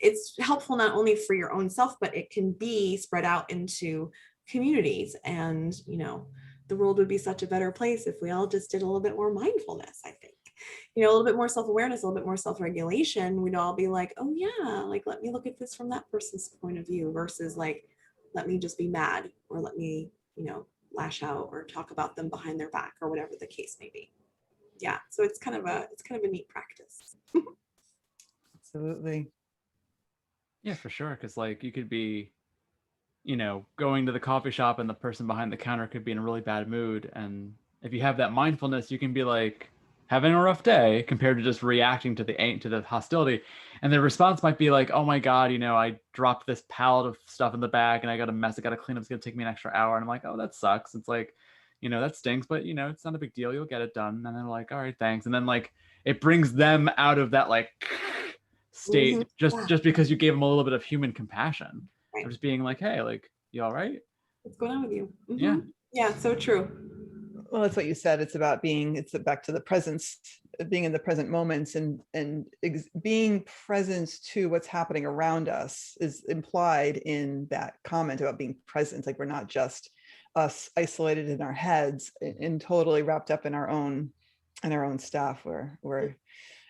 it's helpful not only for your own self, but it can be spread out into communities. And, the world would be such a better place if we all just did a little bit more mindfulness, I think. A little bit more self-awareness, a little bit more self-regulation, we'd all be like, oh yeah, like, let me look at this from that person's point of view versus like, let me just be mad or let me, lash out or talk about them behind their back or whatever the case may be. Yeah. So it's kind of a neat practice. Absolutely. Yeah, for sure. Cause like you could be, going to the coffee shop and the person behind the counter could be in a really bad mood. And if you have that mindfulness, you can be like, having a rough day compared to just reacting to the hostility. And the response might be like, oh my God, I dropped this pallet of stuff in the bag and I got a mess. I got to clean up. It's going to take me an extra hour. And I'm like, oh, that sucks. It's like, that stinks, but it's not a big deal. You'll get it done. And they're like, all right, thanks. And then like, it brings them out of that like state just because you gave them a little bit of human compassion. Right. Of just being like, hey, like, you all right? What's going on with you? Mm-hmm. Yeah. Yeah. So true. Well, that's what you said. It's about it's back to the presence, being in the present moments, and being present to what's happening around us is implied in that comment about being present. Like we're not just us isolated in our heads and totally wrapped up in our own stuff. We're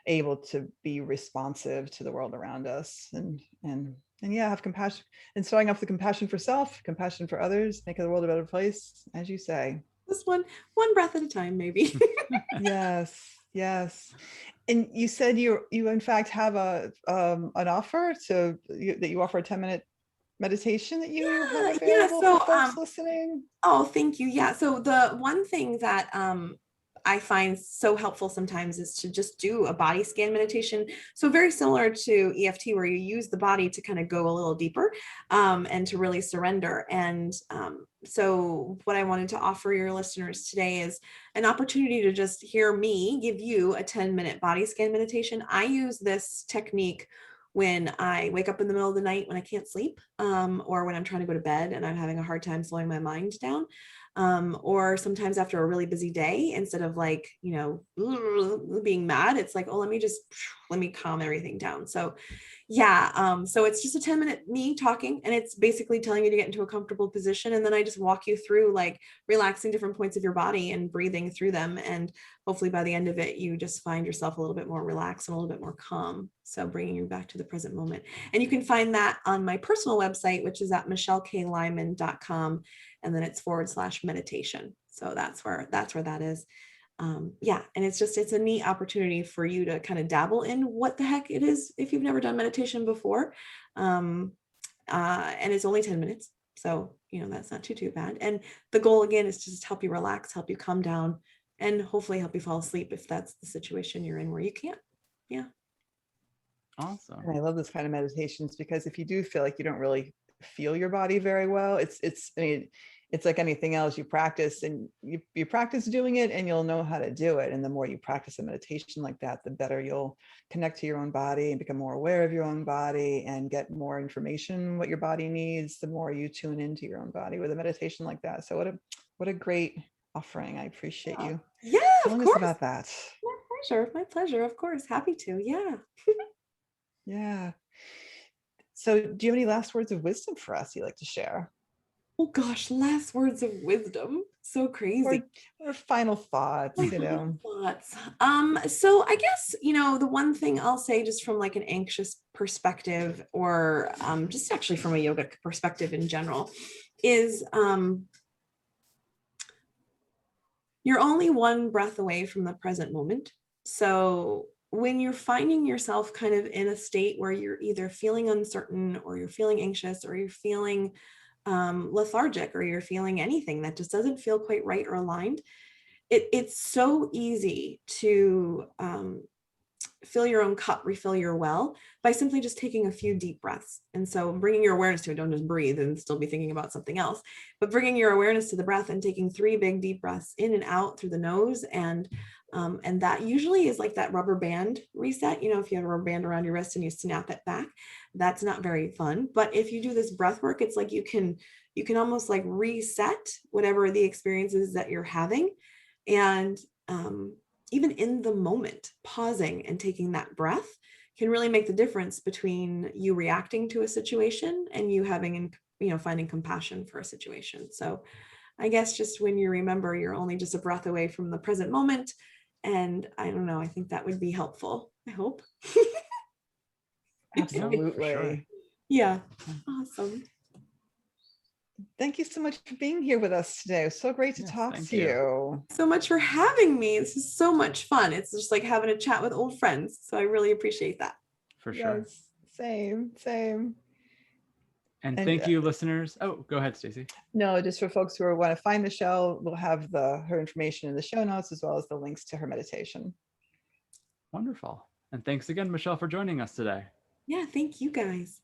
able to be responsive to the world around us, and yeah, have compassion, and starting off with compassion for self, compassion for others, make the world a better place, as you say. Just one breath at a time, maybe. Yes. And you said you in fact have an offer that you offer a 10-minute meditation that you have available So, for folks listening. Oh, thank you. Yeah. So the one thing that I find so helpful sometimes is to just do a body scan meditation. So very similar to EFT, where you use the body to kind of go a little deeper and to really surrender. And so what I wanted to offer your listeners today is an opportunity to just hear me give you a 10-minute body scan meditation. I use this technique when I wake up in the middle of the night when I can't sleep, or when I'm trying to go to bed and I'm having a hard time slowing my mind down. Or sometimes after a really busy day, instead of like, being mad, it's like, oh, let me calm everything down. So yeah. So it's just a 10-minute me talking, and it's basically telling you to get into a comfortable position. And then I just walk you through like relaxing different points of your body and breathing through them. And hopefully by the end of it, you just find yourself a little bit more relaxed and a little bit more calm. So bringing you back to the present moment. And you can find that on my personal website, which is at micheleklyman.com. And then it's /meditation. So that's where that is. Yeah. And it's a neat opportunity for you to kind of dabble in what the heck it is if you've never done meditation before. And it's only 10 minutes. So, that's not too bad. And the goal again is to just help you relax, help you calm down, and hopefully help you fall asleep if that's the situation you're in where you can't. Yeah. Awesome. And I love this kind of meditations, because if you do feel like you don't really feel your body very well, it's like anything else. You practice and you practice doing it, and you'll know how to do it. And the more you practice a meditation like that, the better you'll connect to your own body and become more aware of your own body and get more information what your body needs, the more you tune into your own body with a meditation like that. So what a great offering. I appreciate you. Yeah, telling us about that. My pleasure. Of course. Happy to. Yeah. Yeah. So do you have any last words of wisdom for us you'd like to share? Oh gosh, last words of wisdom. So crazy. Or final thoughts, Thoughts. So I guess, the one thing I'll say, just from like an anxious perspective, or just actually from a yoga perspective in general, is you're only one breath away from the present moment. So when you're finding yourself kind of in a state where you're either feeling uncertain, or you're feeling anxious, or you're feeling lethargic, or you're feeling anything that just doesn't feel quite right or aligned, it's so easy to fill your own cup, refill your well, by simply just taking a few deep breaths. And so bringing your awareness to it, don't just breathe and still be thinking about something else, but bringing your awareness to the breath and taking 3 big deep breaths in and out through the nose. And that usually is like that rubber band reset. If you have a rubber band around your wrist and you snap it back, that's not very fun. But if you do this breath work, it's like you can almost like reset whatever the experiences that you're having. And even in the moment, pausing and taking that breath can really make the difference between you reacting to a situation and you having, finding compassion for a situation. So I guess just when you remember you're only just a breath away from the present moment, and I don't know, I think that would be helpful. I hope. Absolutely. Sure. Yeah. Awesome. Thank you so much for being here with us today. It was so great to talk to you. So much for having me. This is so much fun. It's just like having a chat with old friends. So I really appreciate that. For sure. Yes, same. And thank you, listeners. Oh, go ahead, Stacy. No, just for folks who want to find Michele, we'll have her information in the show notes, as well as the links to her meditation. Wonderful. And thanks again, Michele, for joining us today. Yeah, thank you guys.